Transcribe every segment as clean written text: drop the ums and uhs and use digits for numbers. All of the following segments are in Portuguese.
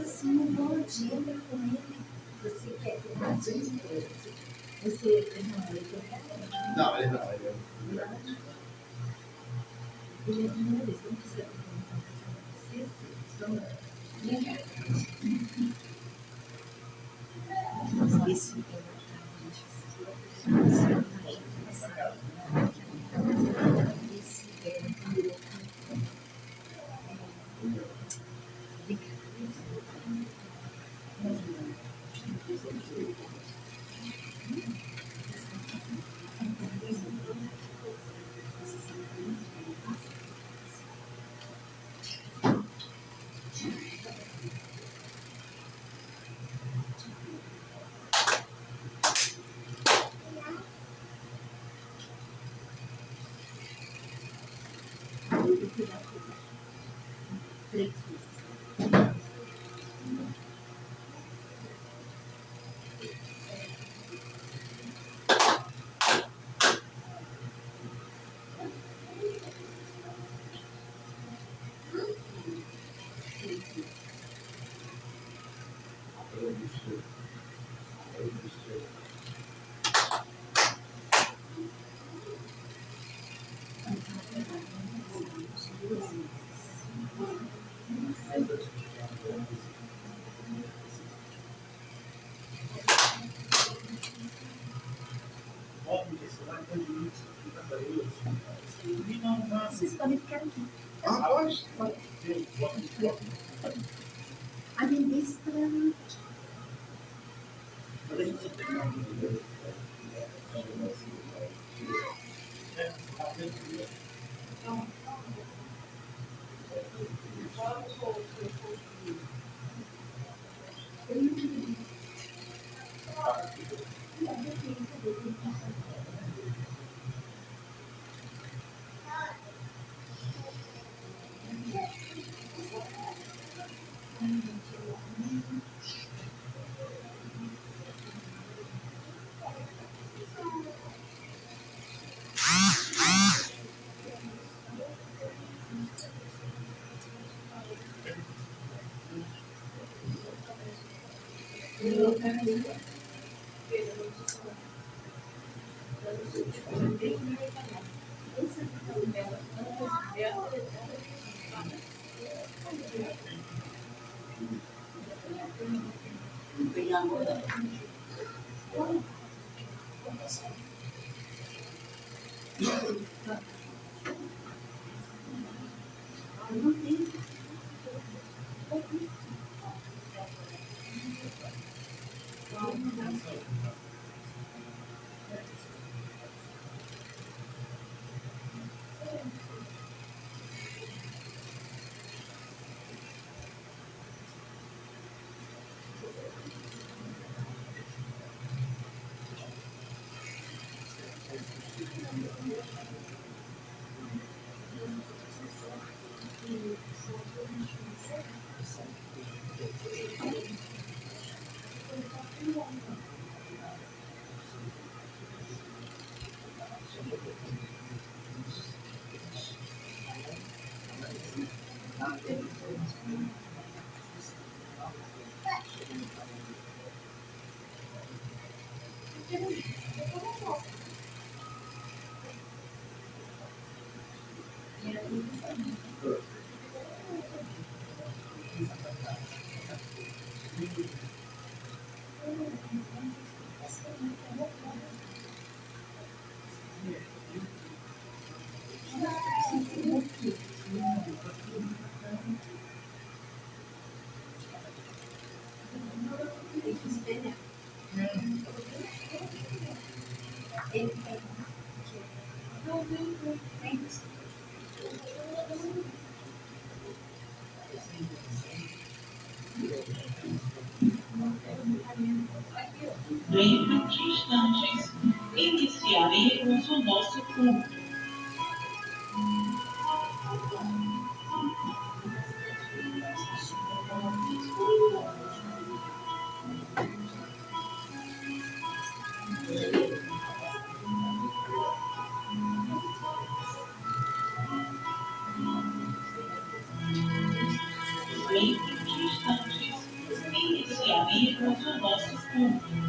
assim, um bonde, entra com ele. Você quer ter razões para ele? Você não, ele quer? Não, ele não. Ele é a primeira vez, não precisa perguntar para vocês. Vamos lembrar. Isso é vocês podem ficar aqui. Ah, pode? Pode. Administra. Dentro de instantes, iniciaremos o nosso culto. Dentro de instantes, iniciaremos o nosso culto.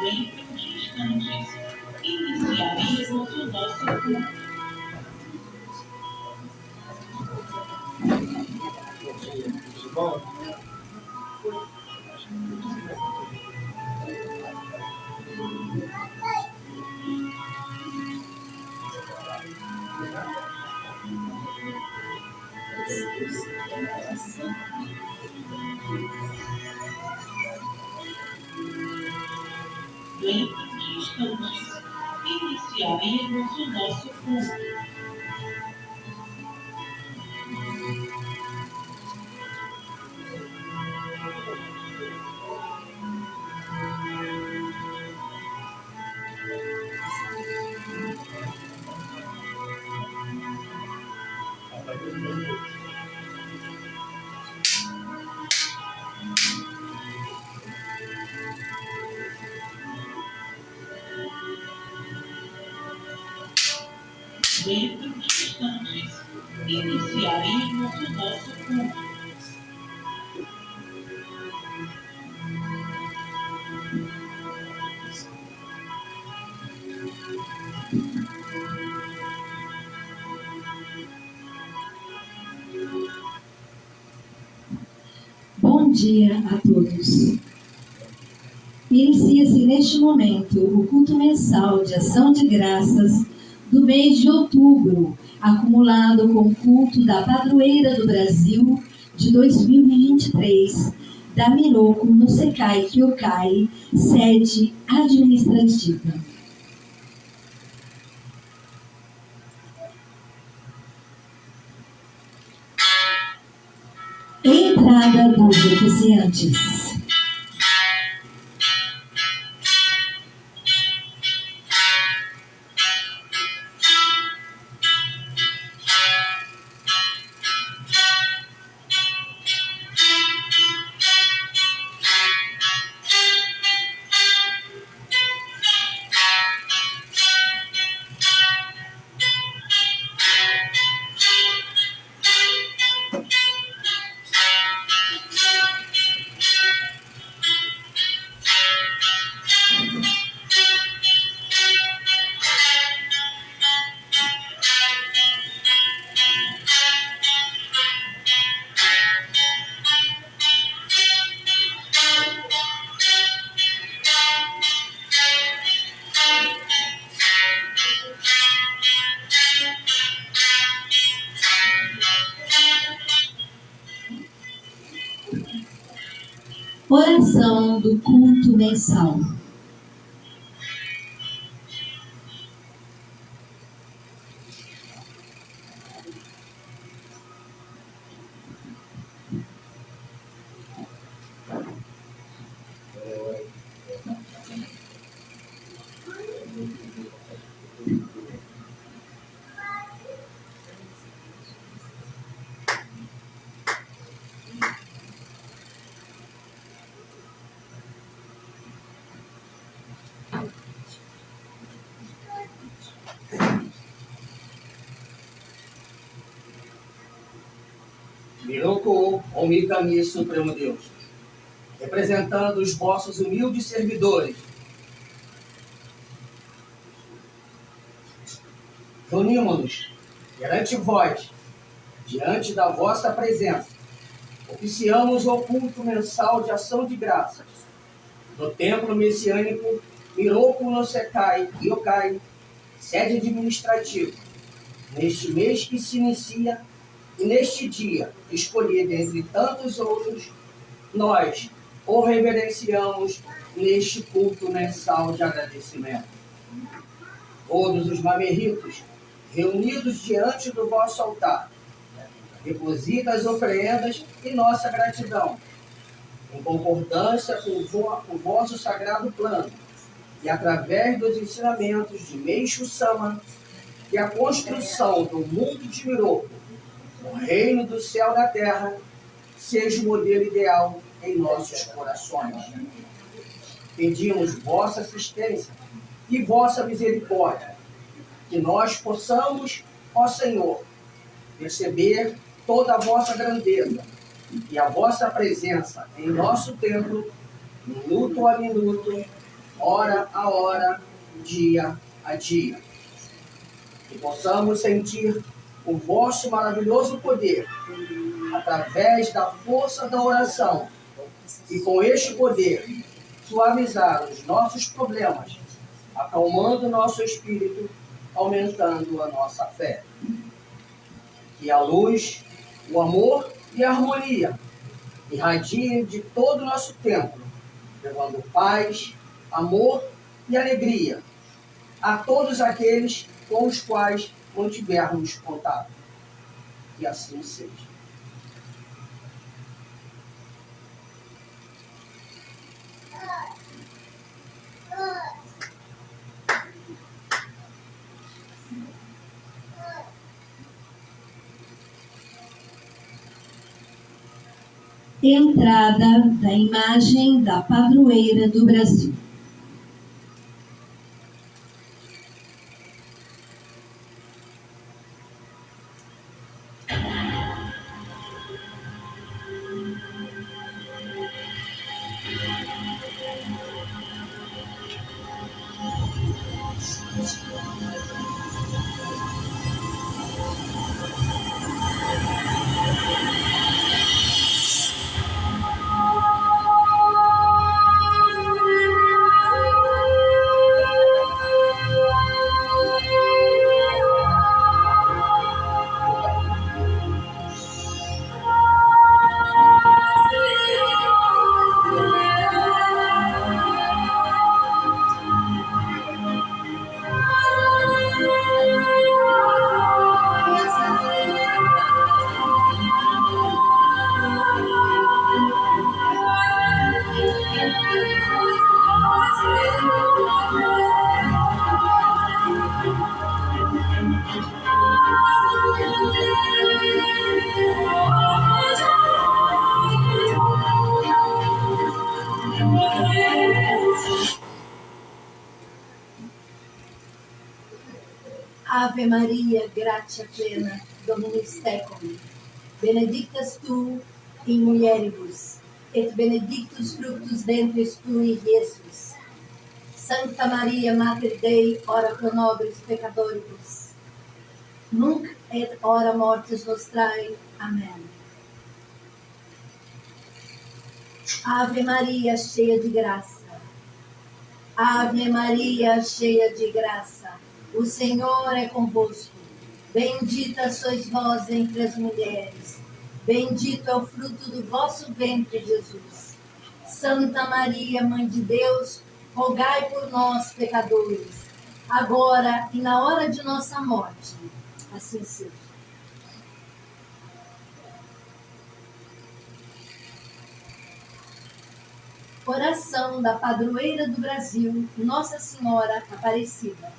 Dentro de instantes, iniciaremos o nosso culto. Dentro de instantes, iniciaremos o nosso culto. Dentro de instantes, iniciaremos o nosso culto. Bom dia a todos. Inicia-se neste momento o culto mensal de ação de graças do mês de outubro, acumulado com o culto da Padroeira do Brasil de 2023, da Miroku no Sekai Kyokai, sede administrativa. Entrada dos oficiantes. Oração do culto mensal. Miroku Omikami Supremo Deus, representando os vossos humildes servidores, reunimos-nos perante vós, diante da vossa presença, oficiamos o culto mensal de ação de graças no templo messiânico Miroku no Sekai Kyokai, sede administrativa, neste mês que se inicia e neste dia, escolhido entre tantos outros, nós o reverenciamos neste culto mensal de agradecimento. Todos os mamerritos reunidos diante do vosso altar, deposita as oferendas e nossa gratidão, em concordância com o vosso sagrado plano, e através dos ensinamentos de Meixo Sama, que a construção do mundo de Miroku, o reino do céu e da terra, seja o modelo ideal em nossos corações. Pedimos vossa assistência e vossa misericórdia, que nós possamos, ó Senhor, perceber toda a vossa grandeza e a vossa presença em nosso templo, minuto a minuto, hora a hora, dia a dia. Que possamos sentir o vosso maravilhoso poder através da força da oração e com este poder suavizar os nossos problemas, acalmando nosso espírito, aumentando a nossa fé. Que a luz, o amor e a harmonia irradiem de todo o nosso templo, levando paz, amor e alegria a todos aqueles com os quais mantivermos contato. Que assim seja. Entrada da imagem da padroeira do Brasil. Ave Maria, gratia plena, Dominus tecum, benedictas tu in mulieribus, et benedictus fructus ventris tui, Iesus. Santa Maria, Mater Dei, ora pro nobis peccatoribus, nunc et hora mortis nostrae. Amém. Ave Maria, cheia de graça. Ave Maria, cheia de graça. O Senhor é convosco. Bendita sois vós entre as mulheres. Bendito é o fruto do vosso ventre, Jesus. Santa Maria, Mãe de Deus, rogai por nós, pecadores, agora e na hora de nossa morte. Assim seja. Oração da padroeira do Brasil, Nossa Senhora Aparecida.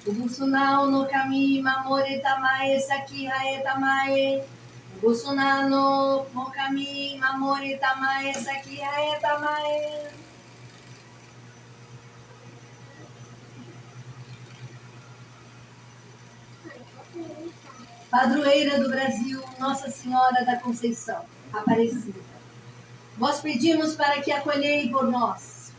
Ubusunao no kami mamore tamae sakiha etamae. Ubusunano no kami mamore tamae sakiha etamae. Padroeira do Brasil, Nossa Senhora da Conceição Aparecida, vós pedimos para que acolhei por nós.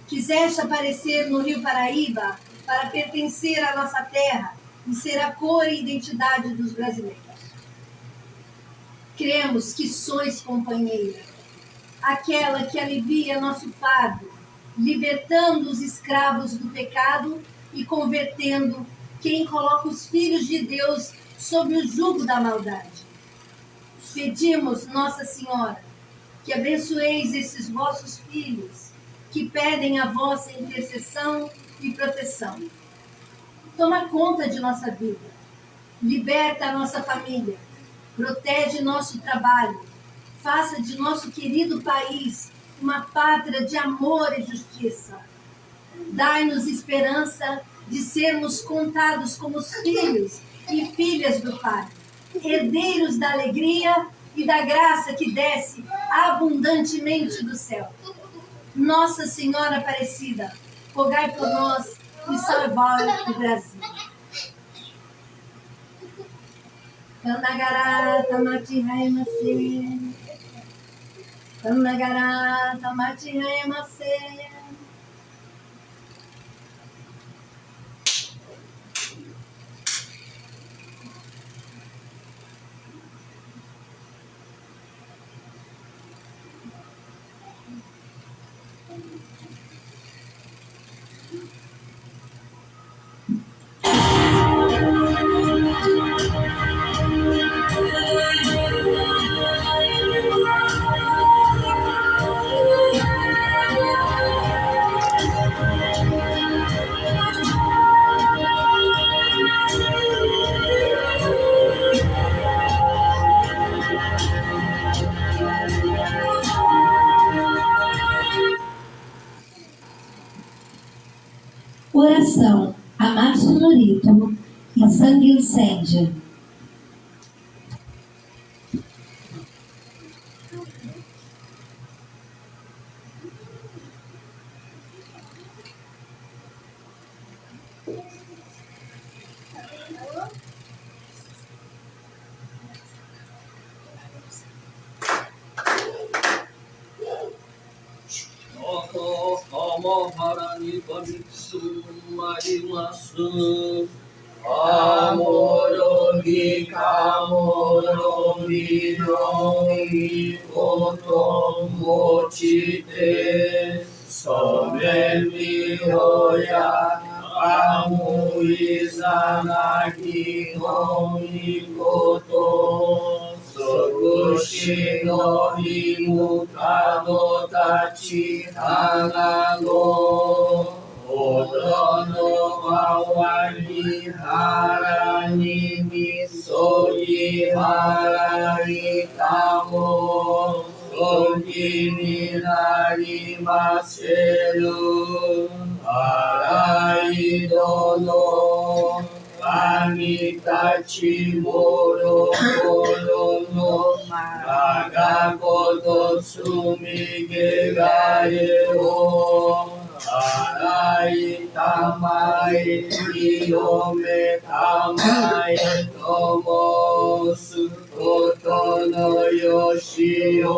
Quiseste aparecer no Rio Paraíba para pertencer à nossa terra e ser a cor e identidade dos brasileiros. Cremos que sois companheira, aquela que alivia nosso fardo, libertando os escravos do pecado e convertendo quem coloca os filhos de Deus sob o jugo da maldade. Pedimos, Nossa Senhora, que abençoeis esses vossos filhos, que pedem a vossa intercessão e proteção. Toma conta de nossa vida. Liberta a nossa família. Protege nosso trabalho. Faça de nosso querido país uma pátria de amor e justiça. Dai-nos esperança de sermos contados como os filhos e filhas do Pai, herdeiros da alegria e da graça que desce abundantemente do céu. Nossa Senhora Aparecida, rogai por nós e salvai o Brasil. Kanagarata Matihayamase. Kanagarata Matihayamase. Oração a Márcio Norito e Sangue Incêndio. Amorogi kamorogi nongi koto mochite somemi hoya amuizanagi nongi koto sokushi no himukado tachi hanago Odono mawani harani misogi harani tamo Ogini nari maseru Harai dono Amitachi moro moro no Nagakoto sumigegare o Arai tamai kiyome tamai tomosu kotono yoshio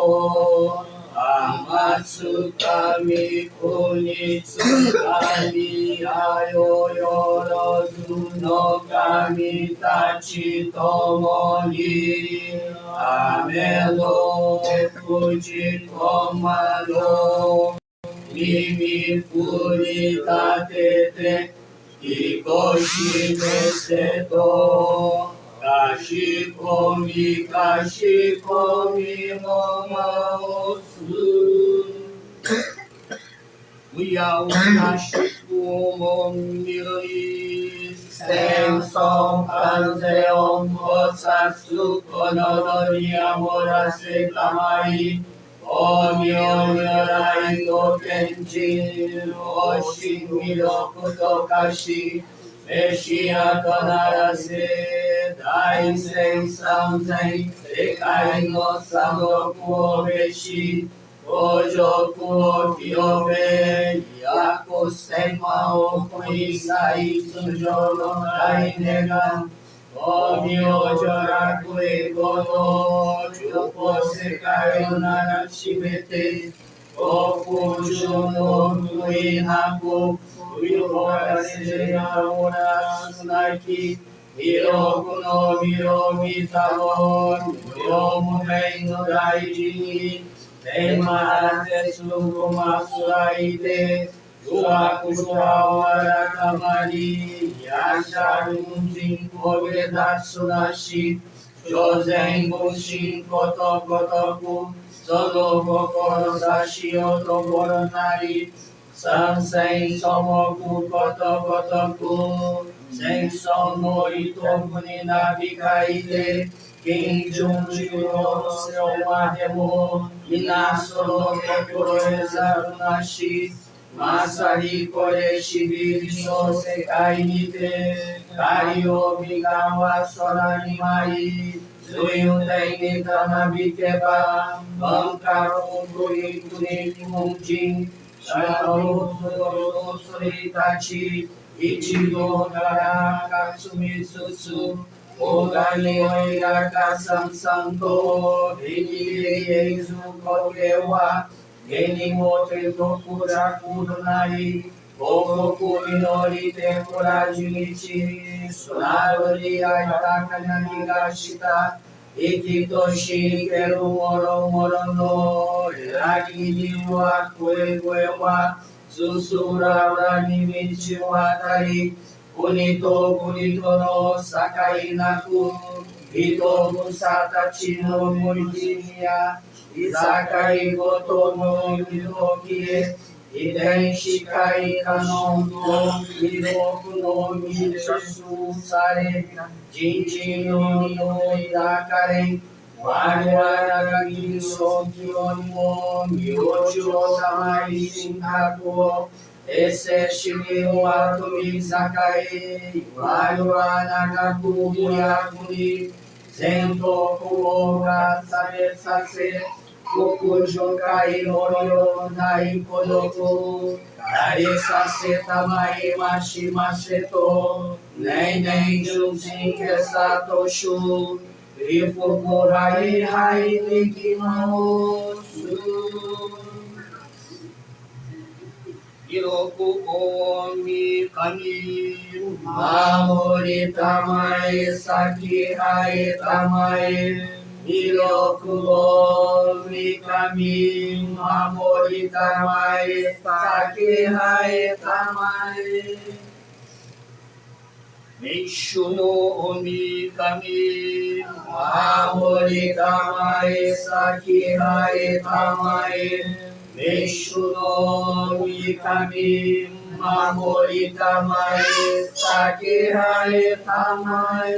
Amatsu kami kunitsu kami ayo yorozu no kami tachi tomoni Amelo fuji komado Mimi puritate Kikoshi meseto Kashikomi no maosu Uya unashiku monmiroi Senson kanzeon Osasu konodori amorase tamai Onyo nyorai no kenjin Oshi miroku tokashi Meshiya kanarase Dai sen samzen Sekai no sanoku o meshi Ojoku o kiyobe Yaku senma o kuisai Sunjo no dai negan Onyo joraku egono Chupo sekai o narashimete Okuju no kuinaku Uyuhora seja ora sunaki Hiroku no miro mitamo Yomu mei no daiji Tenma tetsu masu aite Yuaku shawara kamari Yasharu munjin kogedatsu nashi Jozen bushin koto kotoku Sono kokoro sashi oto nari Sansen somoku koto kotoku 戦争のいとこになびかいて、近所の世話でも、皆その心得ざるなし、まさにこれしびりの世界にて、太陽美顔は空に舞い、随大にたなびけば、文化の国々日本人、社のそれたち、一度からかすみつつ、おがにおいらかさんさんと、いにえずこれは、げにもてとくらくるなり、おこくみのりてこらじみち、そなるにあいたかなにがした、生きとしけるもろもろの、えらぎには声声は、すすららに道渡り、国と国との境なく、人草たちの森や、いさかいごとの時へ、遺伝子界可能と記録のみで数され、人事の身を抱かれ、我々が銀層記よりも、身内を様に神格を、衛生主義は飛び栄え、我々が国や国、全国をがされさせ、国女会のような孤独、慣れさせたまいましませと、年々純真けさとしゅ、リフコライハイできます。広く大神守りたまえ、先生えたまえ、広く大神守りたまえ、先生えたまえ。民主の神守りたまえ、先生えたまえ。民主の神守りたまえ、先生えたまえ。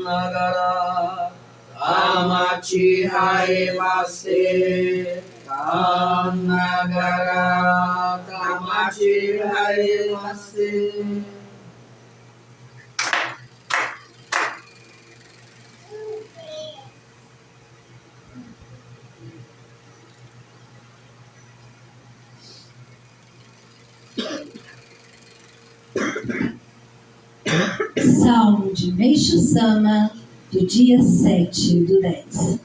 ながらたまちはえませ、かながらたまちはえませ。Salmo de Meixo Sama, do dia 7/10.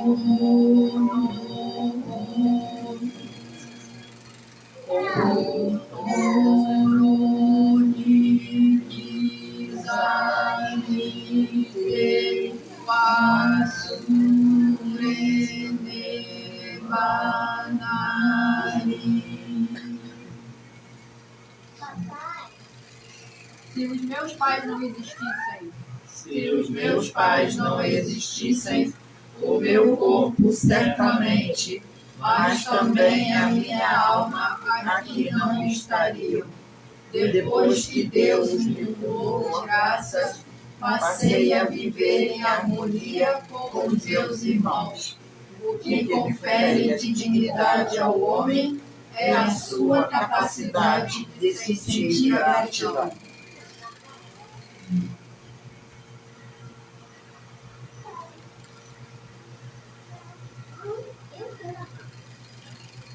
Se os meus pais não existissem, Se os meus pais não existissem, o meu corpo certamente, mas também a minha alma aqui não estariam. Depois que Deus me mudou de graças, passei a viver em harmonia com os meus irmãos. O que confere dignidade ao homem é a sua capacidade de sentir gratidão.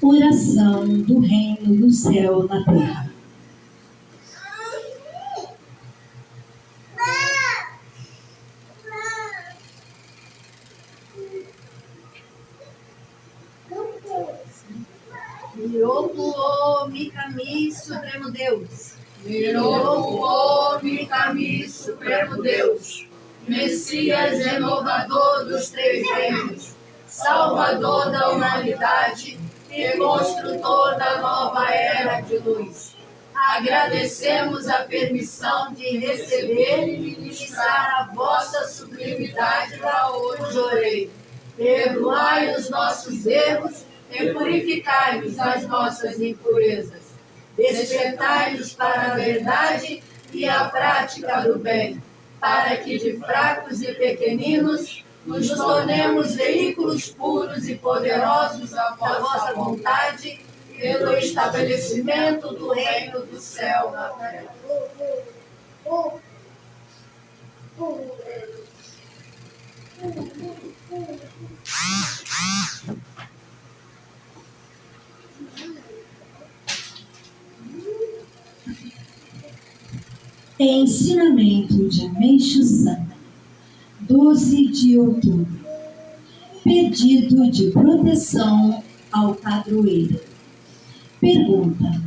Oração do reino do céu na terra. Miroku Mikami Supremo Deus. Miroku Mikami Supremo Deus, Messias renovador dos três reinos, Salvador da humanidade e construtor da nova era de luz. Agradecemos a permissão de receber e ministrar a vossa sublimidade para hoje orei. Perdoai os nossos erros e purificai-nos das nossas impurezas. Despertai-nos para a verdade e a prática do bem, para que de fracos e pequeninos nos tornemos veículos puros e poderosos da vossa vontade pelo estabelecimento do reino do céu na terra. Ensinamento de Meixo Sama, 12 de outubro. Pedido de proteção ao padroeiro. Pergunta: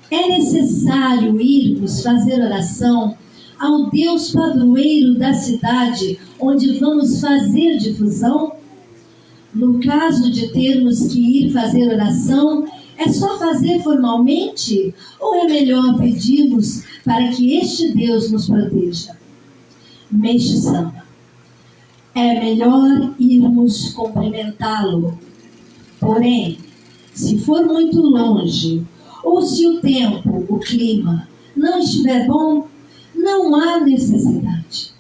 é necessário irmos fazer oração ao Deus padroeiro da cidade onde vamos fazer difusão? No caso de termos que ir fazer oração, é só fazer formalmente ou é melhor pedirmos para que este Deus nos proteja? Meixo Sama: é melhor irmos cumprimentá-lo. Porém, se for muito longe, ou se o tempo, o clima, não estiver bom, não há necessidade.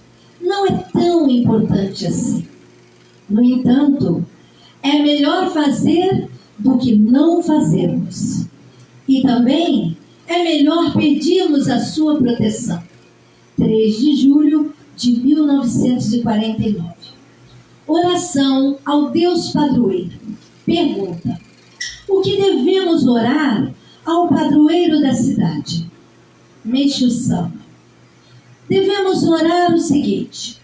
Não é tão importante assim. No entanto, é melhor fazer do que não fazermos. E também é melhor pedirmos a sua proteção. 3 de julho de 1949. Oração ao Deus padroeiro. Pergunta: o que devemos orar ao padroeiro da cidade? Meixo Sama: devemos orar o seguinte: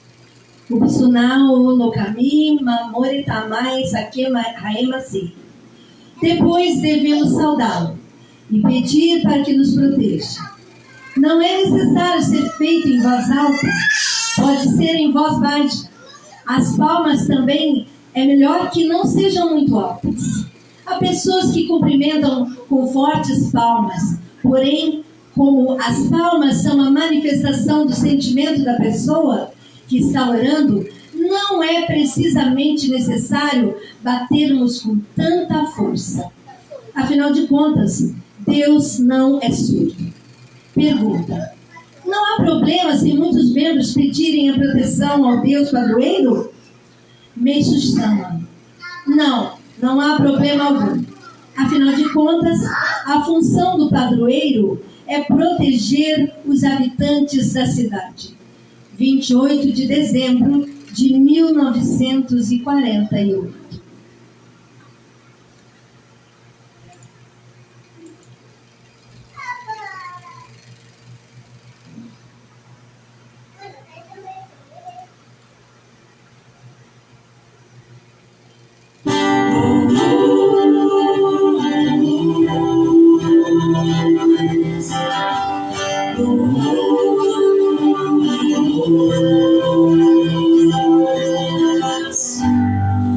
Ubsunao no Kami Mamore Tamai Sakema Raemasi. Depois devemos saudá-lo e pedir para que nos proteja. Não é necessário ser feito em voz alta, pode ser em voz baixa. As palmas também é melhor que não sejam muito altas. Há pessoas que cumprimentam com fortes palmas, porém, como as palmas são a manifestação do sentimento da pessoa que está orando, não é precisamente necessário batermos com tanta força. Afinal de contas, Deus não é surdo. Pergunta: não há problema se muitos membros pedirem a proteção ao Deus padroeiro? Meixo Sama: não há problema algum. Afinal de contas, a função do padroeiro é proteger os habitantes da cidade. 28 de dezembro de 1948.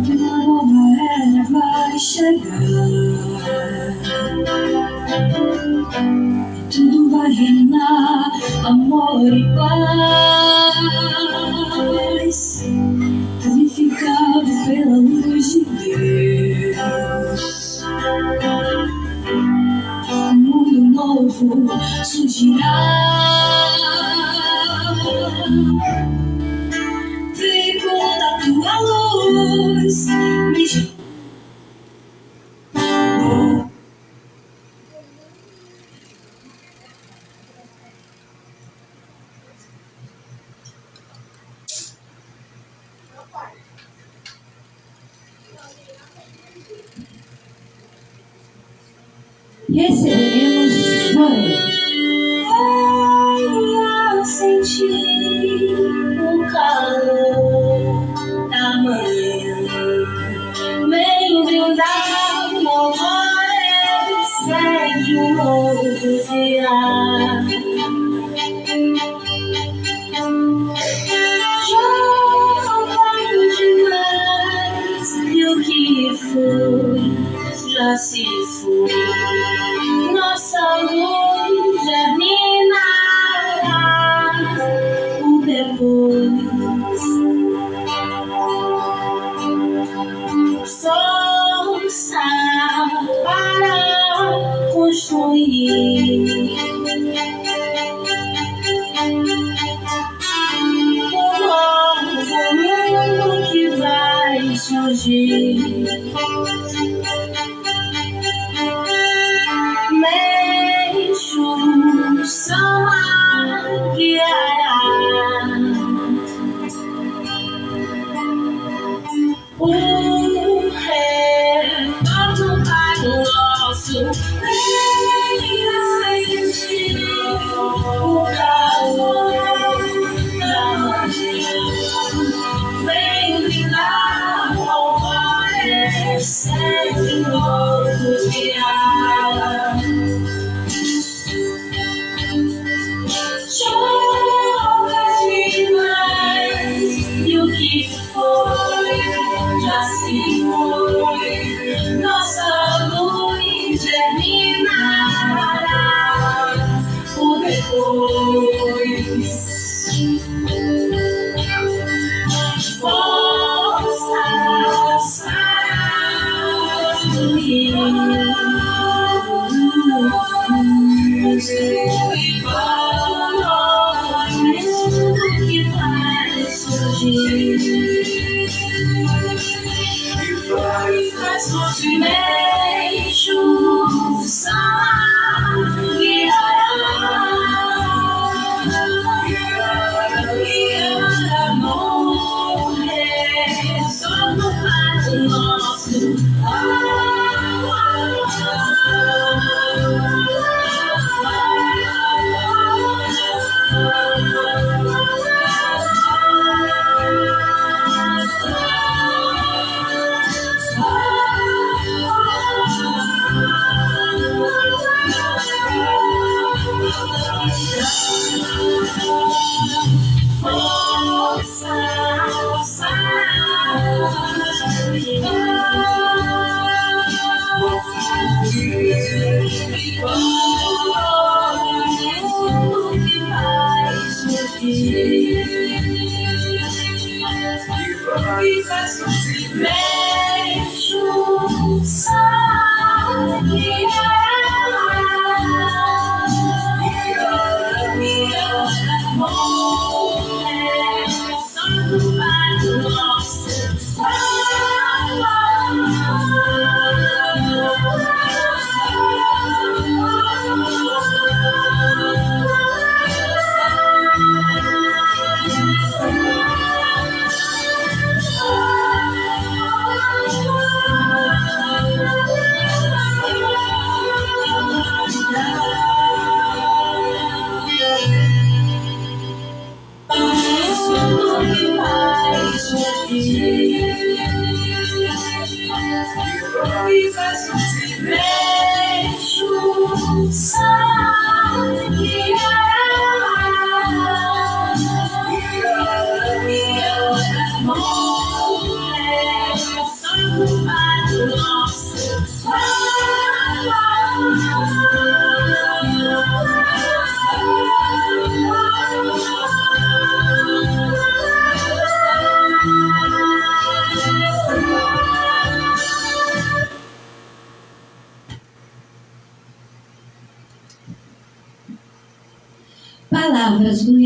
Uma nova era vai chegar, tudo vai reinar, amor e paz, purificado pela luz de Deus. Um mundo novo surgirá. Vem da tua luz, Receberemos Joel. venha sentir o calor da manhã. Vem brindar o alvorecer de um novo dia. Já vai demais e o que foi já se foi. Nossa luz germinará o depois. Força para construir um novo mundo que vai surgir. São a guiará. O retorno para o nosso venha sentir o calor da manhã. Vem brindar o alvorecer de novo dia. Chove demais e o que foi já se foi. Nossa luz germinará o depois. Força para fluir.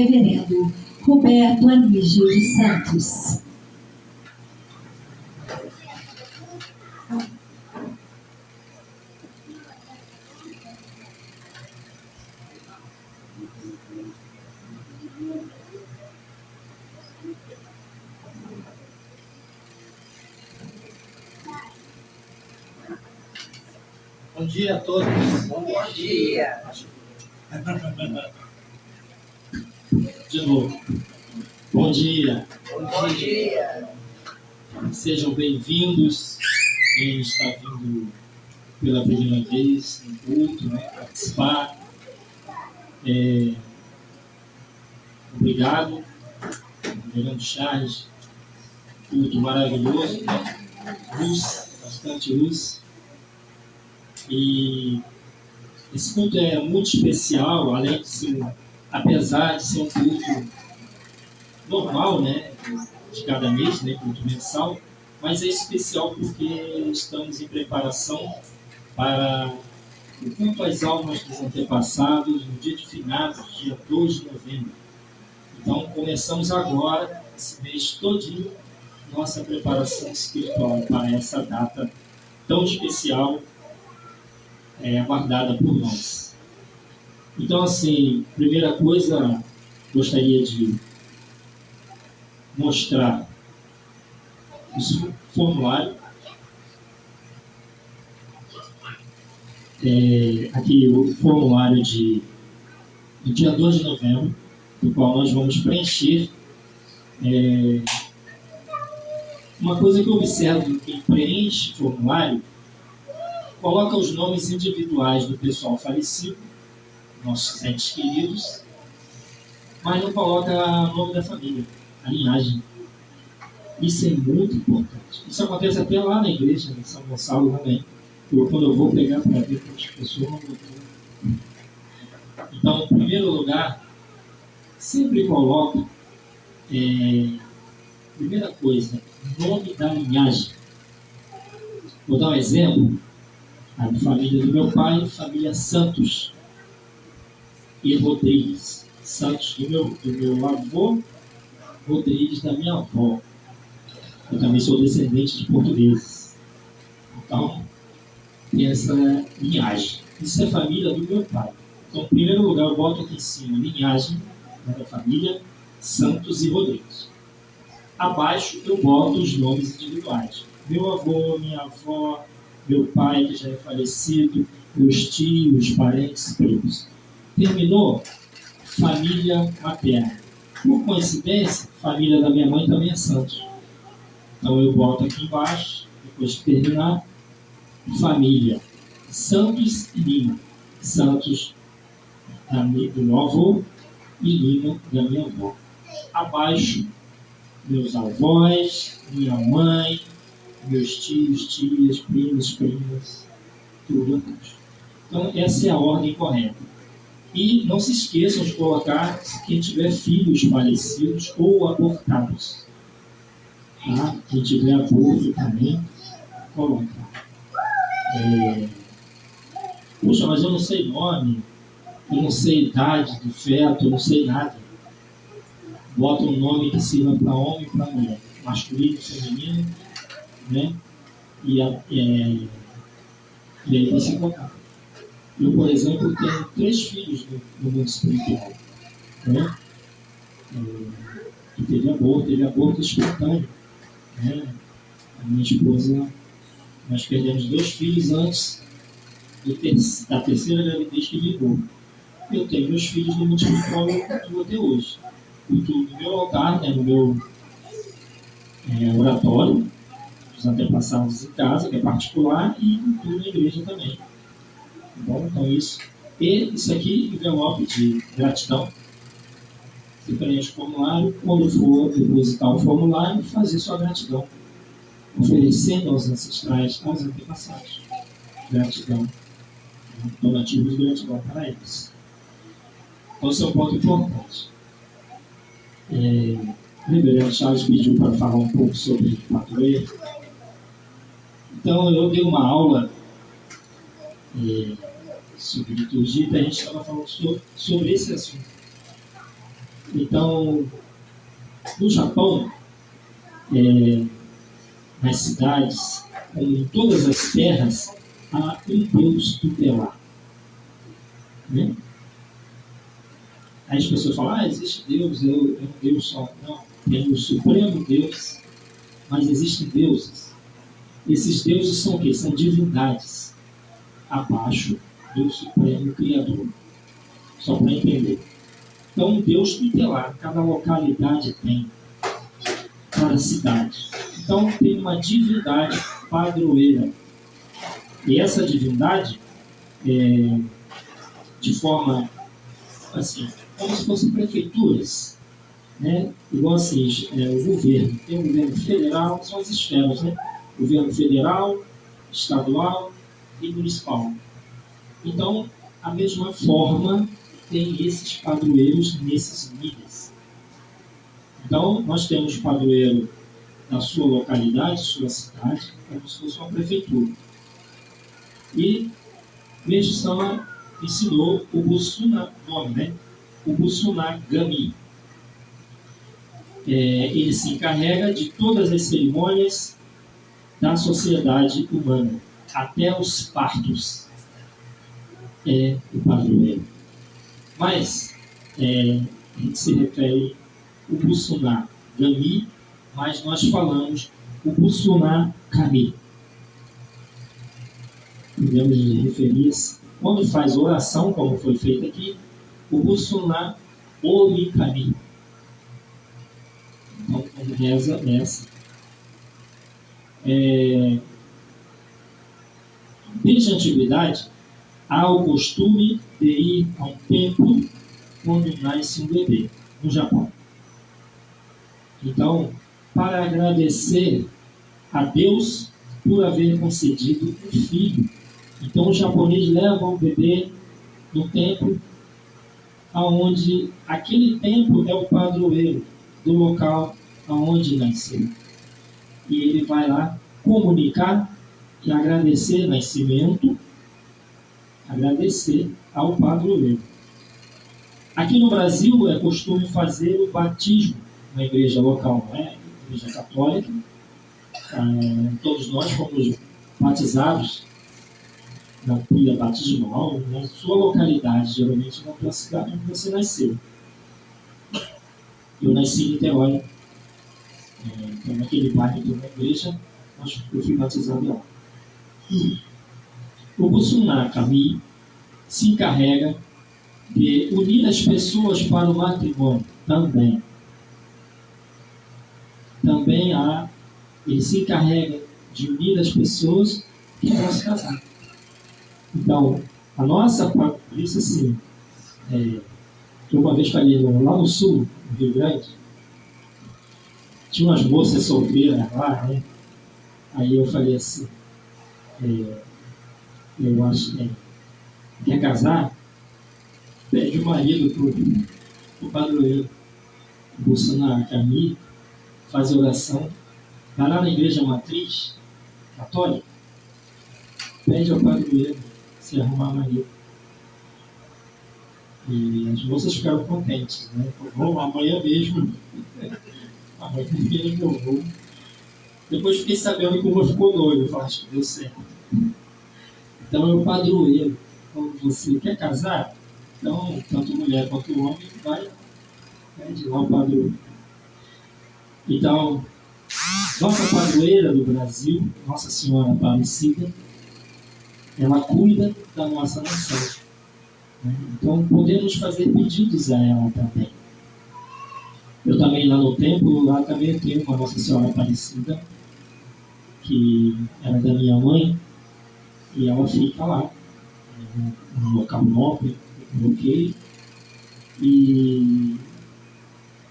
reverendo Roberto Anígio dos Santos. Bom dia a todos. Bom dia. De novo. Bom dia. Bom dia. Sejam bem-vindos. Quem está vindo pela primeira vez no culto, participar. Obrigado, Reverendo Charles. Culto maravilhoso, luz, bastante luz. E esse culto é muito especial, além de ser, apesar de ser um culto normal, de cada mês, culto mensal, mas é especial porque estamos em preparação para o culto às almas dos antepassados, no dia de finados, dia 2 de novembro. Então, começamos agora, esse mês todinho, nossa preparação espiritual para essa data tão especial, aguardada por nós. Então, assim, primeira coisa, gostaria de mostrar o formulário. Aqui o formulário do dia 2 de novembro, do qual nós vamos preencher. Uma coisa que eu observo, quem preenche o formulário, coloca os nomes individuais do pessoal falecido, nossos entes queridos, mas não coloca o nome da família, a linhagem. Isso é muito importante. Isso acontece até lá na igreja, em São Gonçalo também. Quando eu vou pegar para ver quantas pessoas não votam. Então, em primeiro lugar, sempre coloca, primeira coisa, nome da linhagem. Vou dar um exemplo. A família do meu pai, família Santos e Rodrigues. Santos do meu avô, Rodrigues da minha avó. Eu também sou descendente de portugueses. Então, tem essa linhagem. Isso é família do meu pai. Então, em primeiro lugar, eu boto aqui em cima linhagem da família Santos e Rodrigues. Abaixo, eu boto os nomes individuais. Meu avô, minha avó, meu pai, que já é falecido, meus tios, parentes, primos. Terminou? Família materna. Por coincidência, família da minha mãe também é Santos. Então eu boto aqui embaixo, depois de terminar, família Santos e Lima. Santos do meu avô e Lima da minha avó. Abaixo, meus avós, minha mãe, meus tios, tias, primos, primas, tudo abaixo. Então, essa é a ordem correta. E não se esqueçam de colocar quem tiver filhos falecidos ou abortados. Tá? Quem tiver aborto também, coloca. Poxa, mas eu não sei nome, eu não sei idade do feto, eu não sei nada. Bota um nome que sirva para homem e para mulher, masculino, feminino, E aí você colocar. Eu, por exemplo, tenho 3 filhos no mundo espiritual. Que teve aborto espontâneo. A minha esposa, nós perdemos 2 filhos antes da terceira gravidez que vingou. Eu tenho meus filhos no mundo espiritual e eu cultuo até hoje. Cultuo no meu altar, no meu oratório, os antepassados em casa, que é particular, e cultuo na igreja também. Bom, então isso. E isso aqui, envelope de gratidão. Você preenche o formulário, quando for depositar o formulário, fazer sua gratidão, oferecendo aos ancestrais, aos antepassados, gratidão, donativos de gratidão para eles. Então, esse é um ponto importante. O reverendo Charles pediu para falar um pouco sobre padroeiro. Então, eu dei uma aula sobre liturgia e a gente estava falando sobre esse assunto. Então, no Japão, nas cidades, em todas as terras, há um Deus tutelar. Né? Aí as pessoas falam, existe Deus, é um Deus só. Não, tem o Supremo Deus, mas existem deuses. Esses deuses são o quê? São divindades abaixo do Supremo Criador. Só para entender. Então, um Deus tutelar, cada localidade tem, cada cidade. Então, tem uma divindade padroeira. E essa divindade, de forma, assim, como se fossem prefeituras, né? Igual assim, o governo. Tem o governo federal, são as esferas, né? Governo federal, estadual e municipal. Então, a mesma forma tem esses padroeiros nesses níveis. Então, nós temos padroeiro na sua localidade, sua cidade, como se fosse uma prefeitura. E Meiji Sama ensinou o Busuna, nome, né? O Busunagami. Ele se encarrega de todas as cerimônias da sociedade humana, até os partos. É o padroeiro. Mas a gente se refere o Busunagami, mas nós falamos o Busunakami. Podemos referir-se, quando faz oração, como foi feito aqui, o Busunamikami. Então, quando reza essa. Desde a antiguidade, há o costume de ir a um templo quando nasce um bebê, no Japão. Então, para agradecer a Deus por haver concedido um filho. Então, os japoneses levam o bebê no templo, aonde aquele templo é o padroeiro do local aonde nasceu. E ele vai lá comunicar e agradecer nascimento, agradecer ao padroeiro. Aqui no Brasil é costume fazer o batismo na igreja local, né? Igreja católica. Todos nós fomos batizados na pia batismal na sua localidade, geralmente na tua cidade onde você nasceu. Eu nasci em Niterói, então naquele bairro de uma igreja, eu fui batizado lá. O Busunakami se encarrega de unir as pessoas para o matrimônio também. Também ele se encarrega de unir as pessoas que vão se casar. Então, a nossa, por isso assim, eu uma vez falei lá no sul, no Rio Grande, tinha umas moças solteiras lá, né? Aí eu falei assim, eu acho que quer casar, pede o marido pro padroeiro, o Busunakami, faz oração, vai lá na igreja matriz católica, pede ao padroeiro se arrumar marido. E as moças ficaram contentes, né? Vou amanhã mesmo. Amanhã mesmo eu vou. Depois fiquei sabendo que uma ficou noiva. Eu falei, acho que deu certo. Então é o padroeiro. Então, você quer casar? Então, tanto mulher quanto homem, vai pede lá o padroeiro. Então, nossa padroeira do Brasil, Nossa Senhora Aparecida, ela cuida da nossa nação. Então, podemos fazer pedidos a ela também. Eu também lá no templo, lá também tenho uma Nossa Senhora Aparecida, que era da minha mãe, e ela fica lá, no local nobre, eu coloquei, e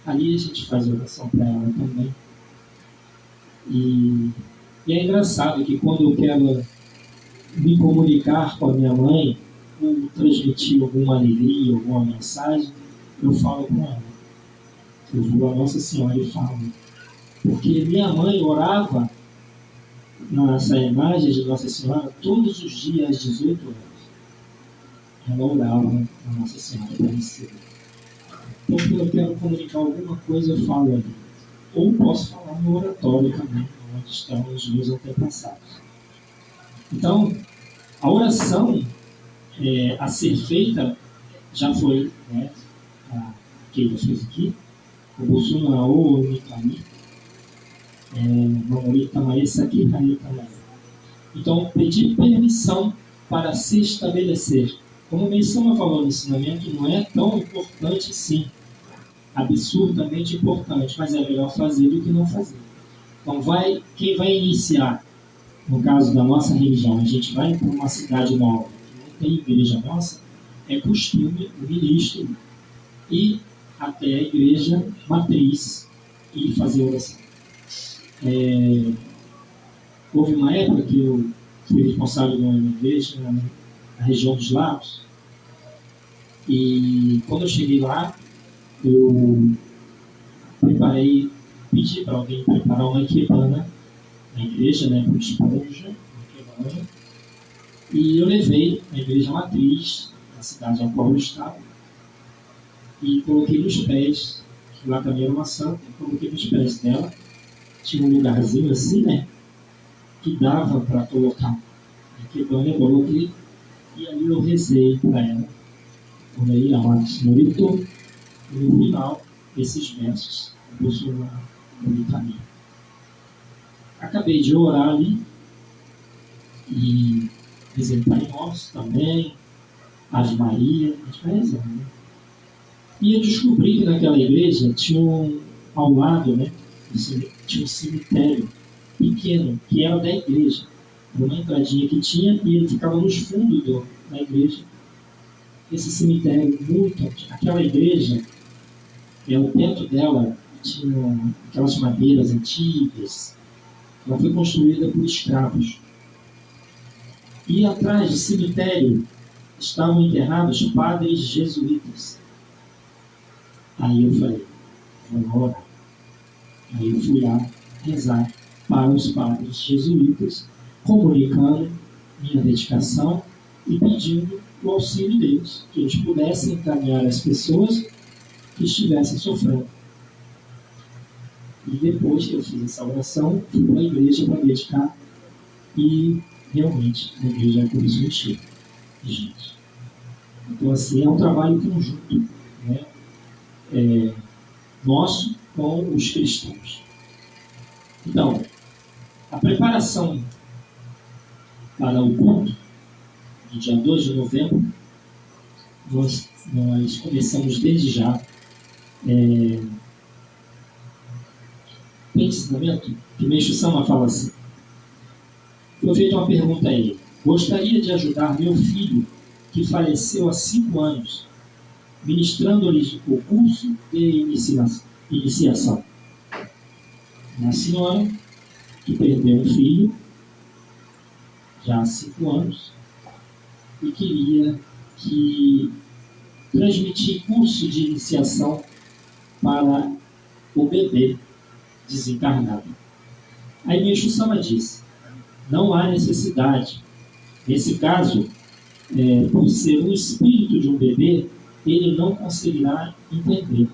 ali a gente faz oração para ela também. E é engraçado que quando eu quero me comunicar com a minha mãe, ou transmitir alguma alegria, alguma mensagem, eu falo com ela. Eu vou à Nossa Senhora e falo. Porque minha mãe orava nessa imagem de Nossa Senhora todos os dias às 18 horas. Ela orava na Nossa Senhora Aparecida. Então, quando eu quero comunicar alguma coisa, eu falo ali. Ou posso falar no oratório também, onde estão os meus antepassados. Então, a oração a ser feita já foi, né, a Keila fez aqui, o Bolsonaro, o Mikami, Mamori Tamae, Saki Hai Tamae. Então, pedir permissão para se estabelecer. Como o Meissama falou no ensinamento, não é tão importante assim, absurdamente importante, mas é melhor fazer do que não fazer. Então, quem vai iniciar, no caso da nossa religião, a gente vai para uma cidade nova, que não tem igreja nossa, é costume o ministro ir até a igreja matriz e fazer oração. Houve uma época que eu fui responsável de uma igreja na região dos Lagos, e quando eu cheguei lá, eu pedi para alguém preparar uma ikebana na igreja, né, com esponja, e eu levei a igreja matriz, na cidade ao qual eu estava, e coloquei nos pés, que lá também era uma santa, coloquei nos pés dela, tinha um lugarzinho assim, né, que dava para colocar a ikebana, eu coloquei, e ali eu rezei para ela, por aí, amado senhorito, e no final, esses versos, eu sou no caminho. Acabei de orar ali, e rezei Pai Nosso também, Ave Maria, a gente vai rezando, né? E eu descobri que naquela igreja tinha ao lado, né, tinha um cemitério pequeno, que era da igreja. Uma entradinha que tinha, e ele ficava nos fundos da igreja. Esse cemitério muito antigo. Aquela igreja, o teto dela tinha aquelas madeiras antigas. Ela foi construída por escravos. E atrás do cemitério estavam enterrados padres jesuítas. Aí eu falei, vou orar. Aí eu fui lá rezar para os padres jesuítas, comunicando minha dedicação e pedindo o auxílio deles, que eles pudessem encaminhar as pessoas que estivessem sofrendo. E depois que eu fiz essa oração, fui para a igreja para dedicar, e realmente a igreja começou a encher de gente. Então, assim, é um trabalho conjunto, né? Nosso com os cristãos. Então, a preparação para o culto, no dia 2 de novembro, nós começamos desde já. Tem ensinamento que Meixo Sama fala assim: foi feita uma pergunta a ele: gostaria de ajudar meu filho que faleceu há 5 anos, ministrando-lhe o curso de iniciação. Uma senhora que perdeu um filho já há 5 anos e queria transmitir curso de iniciação para o bebê desencarnado. Aí Meixo Sama disse: não há necessidade. Nesse caso, por ser um espírito de um bebê, ele não conseguirá entender.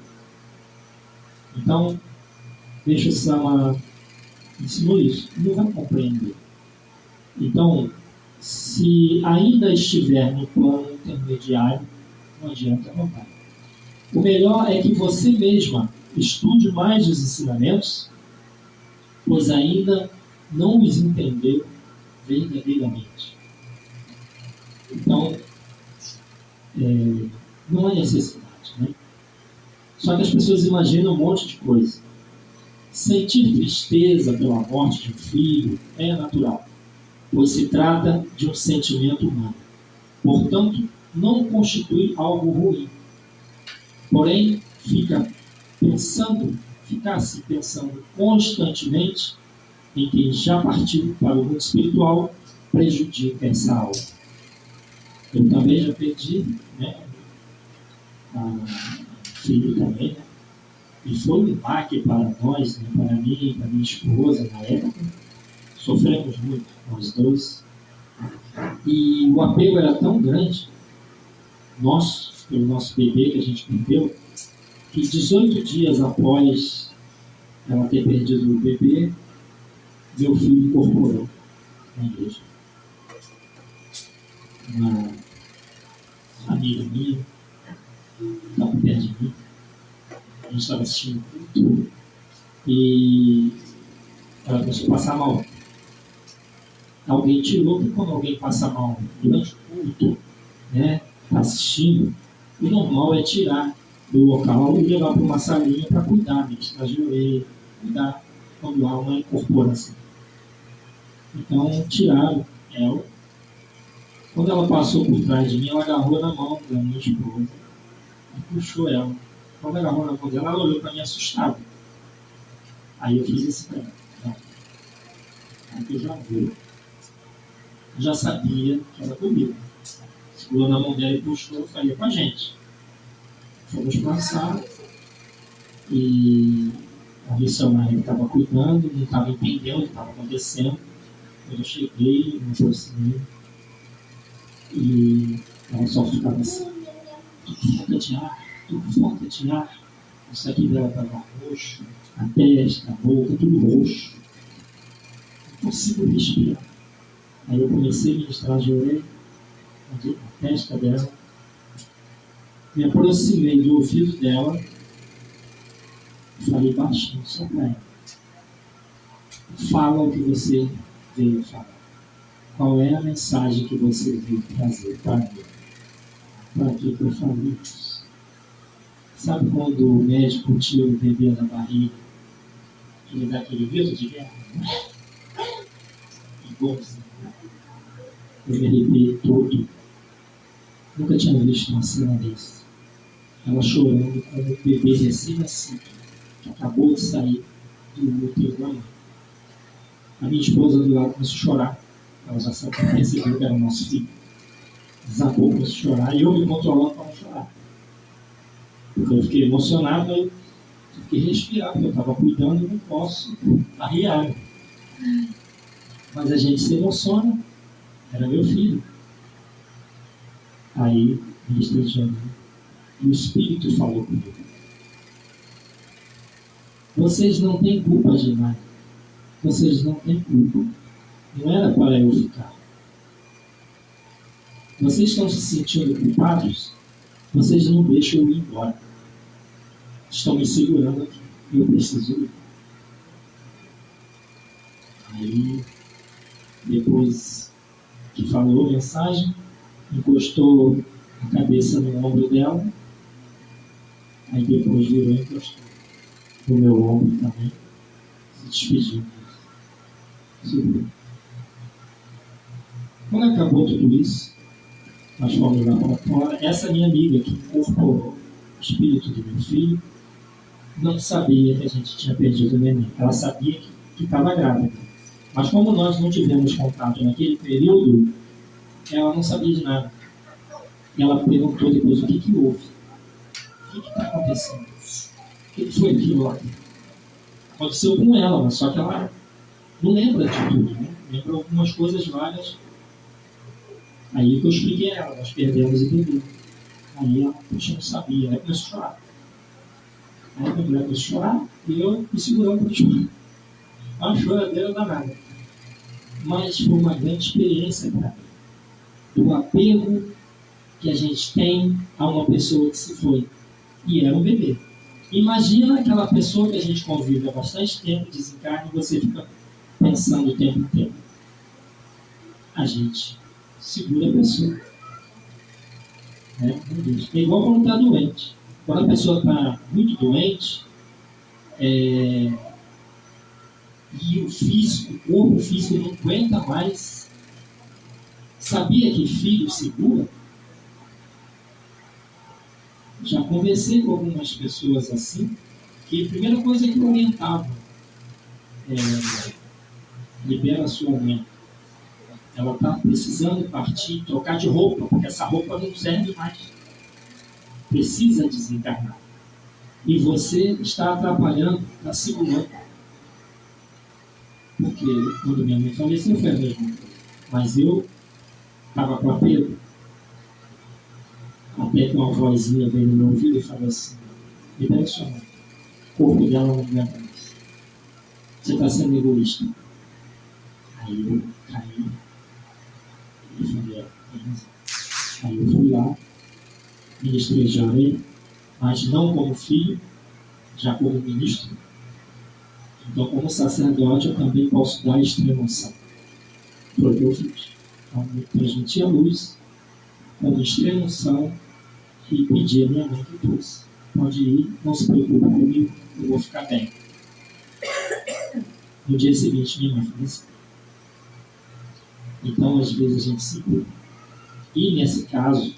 Então, Meixo Sama ensinou isso, não vai compreender. Então, se ainda estiver no plano intermediário, não adianta voltar. O melhor é que você mesma estude mais os ensinamentos, pois ainda não os entendeu verdadeiramente. Então, não há necessidade, né? Só que as pessoas imaginam um monte de coisa. Sentir tristeza pela morte de um filho é natural, pois se trata de um sentimento humano. Portanto, não constitui algo ruim. Porém, ficar-se pensando constantemente em quem já partiu para o mundo espiritual prejudica essa alma. Eu também já perdi, né, filho também, né? E foi um baque para nós, né, para mim e para minha esposa na época. Sofremos muito, nós dois. E o apego era tão grande, pelo nosso bebê que a gente perdeu, que 18 dias após ela ter perdido o bebê, meu filho incorporou na igreja. Uma amiga minha estava perto de mim, a gente estava assistindo culto e ela começou a passar mal. Alguém tirou, que quando alguém passa mal durante o culto, né, tá assistindo, o normal é tirar do local e levar para uma salinha para cuidar, ministrar joelho, cuidar quando há uma incorporação. Então tiraram ela. Quando ela passou por trás de mim, ela agarrou na mão da minha esposa e puxou ela. Quando ela agarrou na mão dela, ela olhou para mim assustada. Aí eu fiz esse pra ela. Não. Aí eu já vi. Já sabia que era comigo. Segurou na mão dela e puxou, falei com a gente. Fomos para a sala e a missionária que estava cuidando não estava entendendo o que estava acontecendo. Eu cheguei, me aproximei e ela só ficava assim, tô com falta de ar, tô com falta de ar. Isso aqui dela estava roxo, a testa, a boca, tudo roxo. Não consigo respirar. Aí eu comecei a ministrar de orelha, a testa dela, me aproximei do ouvido dela e falei baixinho, só para ela. Fala o que você veio falar. Qual é a mensagem que você veio trazer para mim? Para que eu falei isso? Sabe quando o médico tira o bebê da barriga e ele dá aquele grito de guerra? Igualzinho. Eu me arrepiei todo. Nunca tinha visto uma cena dessa. Ela chorando com o bebê recém-nascido, que acabou de sair do útero da mãe. A minha esposa do lado começou a chorar. Ela já percebeu que era o nosso filho. Desabou, começou a chorar e eu me controlando para não chorar. Porque eu fiquei emocionado, eu tive que respirar, porque eu estava cuidando e não posso arriar. Mas a gente se emociona. Era meu filho. Aí, ministro de janeiro, e o Espírito falou comigo. Vocês não têm culpa de nada. Vocês não têm culpa. Não era para eu ficar. Vocês estão se sentindo culpados? Vocês não deixam eu ir embora. Estão me segurando aqui. Eu preciso ir. Aí, depois que falou a mensagem, encostou a cabeça no ombro dela. Aí depois virou e encostou no meu ombro também. Se despediu. Subiu. Quando acabou tudo isso, nós fomos lá para fora. Essa minha amiga que incorporou o espírito do meu filho não sabia que a gente tinha perdido o neném. Ela sabia que estava grávida. Mas como nós não tivemos contato naquele período, ela não sabia de nada. E ela perguntou depois o que houve. O que está acontecendo? O que foi aquilo lá? Aconteceu com ela, mas só que ela não lembra de tudo, né? Lembra algumas coisas várias. Aí que eu expliquei a ela, nós perdemos o bebê. Aí ela, puxa, não sabia. Aí começou a chorar. Aí a mulher começou a chorar e eu me segurando para chorar. Uma choradeira danada. Mas foi uma grande experiência para mim. Do apego que a gente tem a uma pessoa que se foi. E era um bebê. Imagina aquela pessoa que a gente convive há bastante tempo, desencarna, e você fica pensando o tempo inteiro. A gente segura a pessoa. É igual quando está doente. Quando a pessoa está muito doente, e o corpo físico não aguenta mais. Sabia que filho segura? Já conversei com algumas pessoas assim, que a primeira coisa que eu orientava libera a sua mãe. Ela está precisando partir, trocar de roupa, porque essa roupa não serve mais. Precisa desencarnar. E você está atrapalhando, está segurando. Porque quando minha mãe faleceu foi a mesma coisa. Mas eu estava com apego. Até que uma vozinha veio no meu ouvido e falou assim: libera sua mãe. O corpo dela não aguenta mais. Você está sendo egoísta. Aí eu caí e falei, aí eu fui lá, ministrei de orelha, mas não como filho, já como ministro. Então, como sacerdote, eu também posso dar extrema-unção. Foi o que eu fiz. Então, eu transmiti a luz, com extrema-unção, e pedi a minha mãe que fosse. Pode ir, não se preocupe comigo, eu vou ficar bem. No dia seguinte, minha mãe faleceu. Então, às vezes, a gente se culpa. E, nesse caso,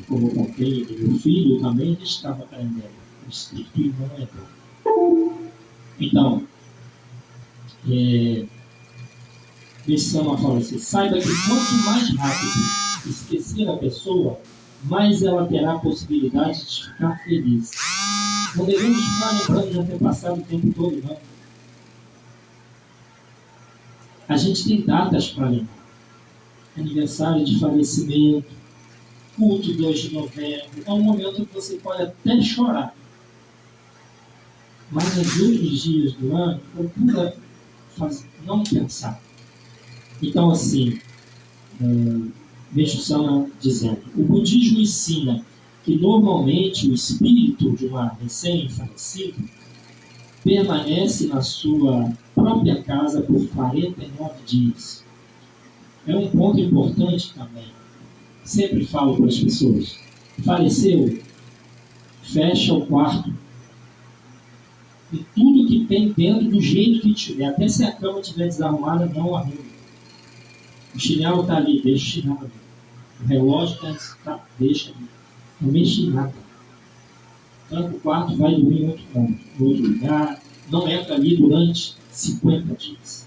como eu contei, meu filho também estava aprendendo. O espírito irmão é bom. Então, Bessama fala assim, saiba que quanto mais rápido esquecer a pessoa, mais ela terá a possibilidade de ficar feliz. Não devemos ficar lembrando de ter passado o tempo todo, não. A gente tem datas para lembrar. Aniversário de falecimento, culto 2 de novembro. É um momento que você pode até chorar. Mas nos outros dias do ano, procura não pensar. Então, assim, Meixo-sama dizendo, o budismo ensina que normalmente o espírito de uma recém-falecida permanece na sua própria casa por 49 dias. É um ponto importante também. Sempre falo para as pessoas, faleceu, fecha o quarto. E tudo que tem dentro, do jeito que tiver, até se a cama estiver desarrumada, não arruma. O chinelo está ali, deixa o chinelo ali. O relógio deixa ali. Não mexe em nada. Tranca o quarto, vai dormir em outro ponto, em outro lugar. Não entra ali durante 50 dias.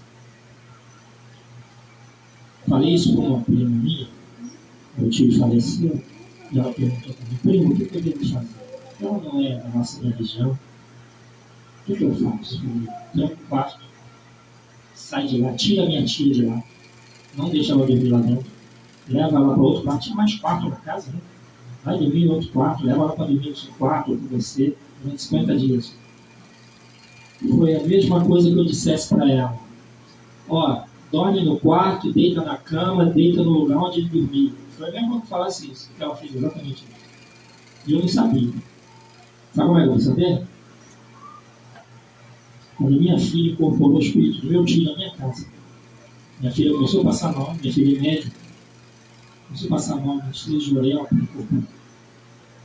Falei isso com uma prima minha. Meu tio faleceu. E ela perguntou para mim, primo, o que eu devo fazer? Ela não é da nossa religião. O que eu faço? Tranca o quarto. Sai de lá, tira a minha tia de lá. Não deixa ela dormir lá dentro. Leva ela para outro quarto. Tinha mais quarto na casa, né? Vai dormir em outro quarto. Leva ela para dormir no seu quarto com você durante 50 dias. Foi a mesma coisa que eu dissesse para ela. Ó, dorme no quarto, deita na cama, deita no lugar onde ele dormir. Foi a mesma coisa que eu falasse isso. Que ela fez exatamente isso. E eu não sabia. Sabe como é que eu vou saber? Quando minha filha incorporou o espírito do meu tio na minha casa. Minha filha começou a passar mal, minha filha é médica. Começou a passar mal, uns 3 de orelha, o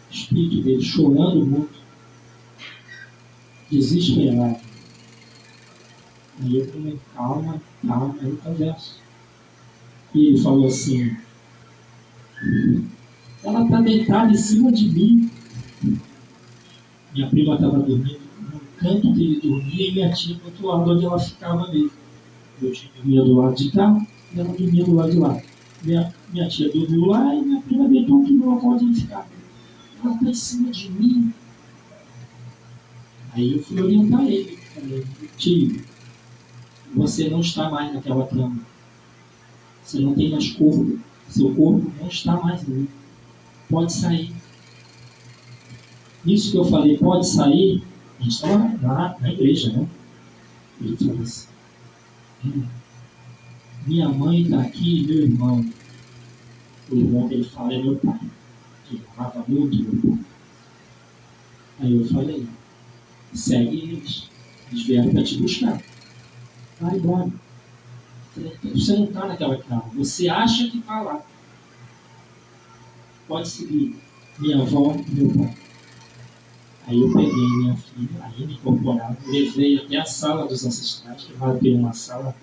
espírito dele chorando muito, desesperado. Aí eu falei, calma, aí eu converso. E ele falou assim, ela está deitada em cima de mim. Minha prima estava dormindo no canto que ele dormia e minha tia do outro lado onde ela ficava mesmo. Meu tio dormia do lado de cá e ela dormia do lado de lá. Minha tia dormiu lá e minha prima deitou aqui no local onde ele ficava. Ela está em cima de mim. Aí eu fui orientar ele. Falei, tio, você não está mais naquela cama. Você não tem mais corpo. Seu corpo não está mais ali. Pode sair. Isso que eu falei, pode sair, a gente estava lá na igreja, né? Ele falou assim, minha mãe está aqui e meu irmão. O irmão que ele fala é meu pai. Ele amava muito meu pai. Aí eu falei, segue eles. Eles vieram para te buscar. Vai embora. Você não está naquela cama. Você acha que está lá. Pode seguir. Minha avó e meu pai. Aí eu peguei minha filha, ainda incorporada, levei até a sala dos ancestrais, que vai ter uma sala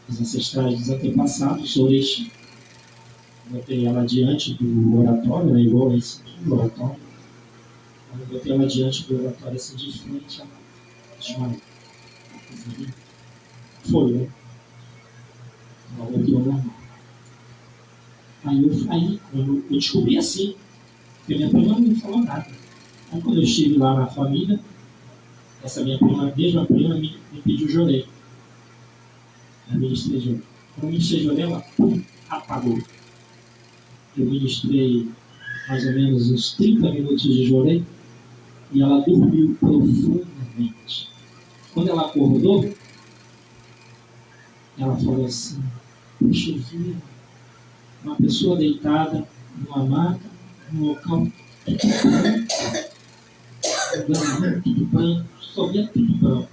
dos ancestrais dos antepassados, Orixi. Botei ela diante do oratório, né, igual esse aqui, o oratório. Quando eu botei ela diante do oratório, assim, de frente, ela desmaiou. Foi, né? Ela voltou normal. Aí quando eu descobri assim, porque minha prima não me falou nada. Aí quando eu estive lá na família, essa minha prima, a mesma prima, me pediu jorei. Eu ministrei jorei. Quando eu ministrei jorei, ela apagou. Eu ministrei mais ou menos uns 30 minutos de jorei. e ela dormiu profundamente. Quando ela acordou, ela falou assim: puxa, eu vi uma pessoa deitada numa maca, num local tudo branco, só via tudo branco.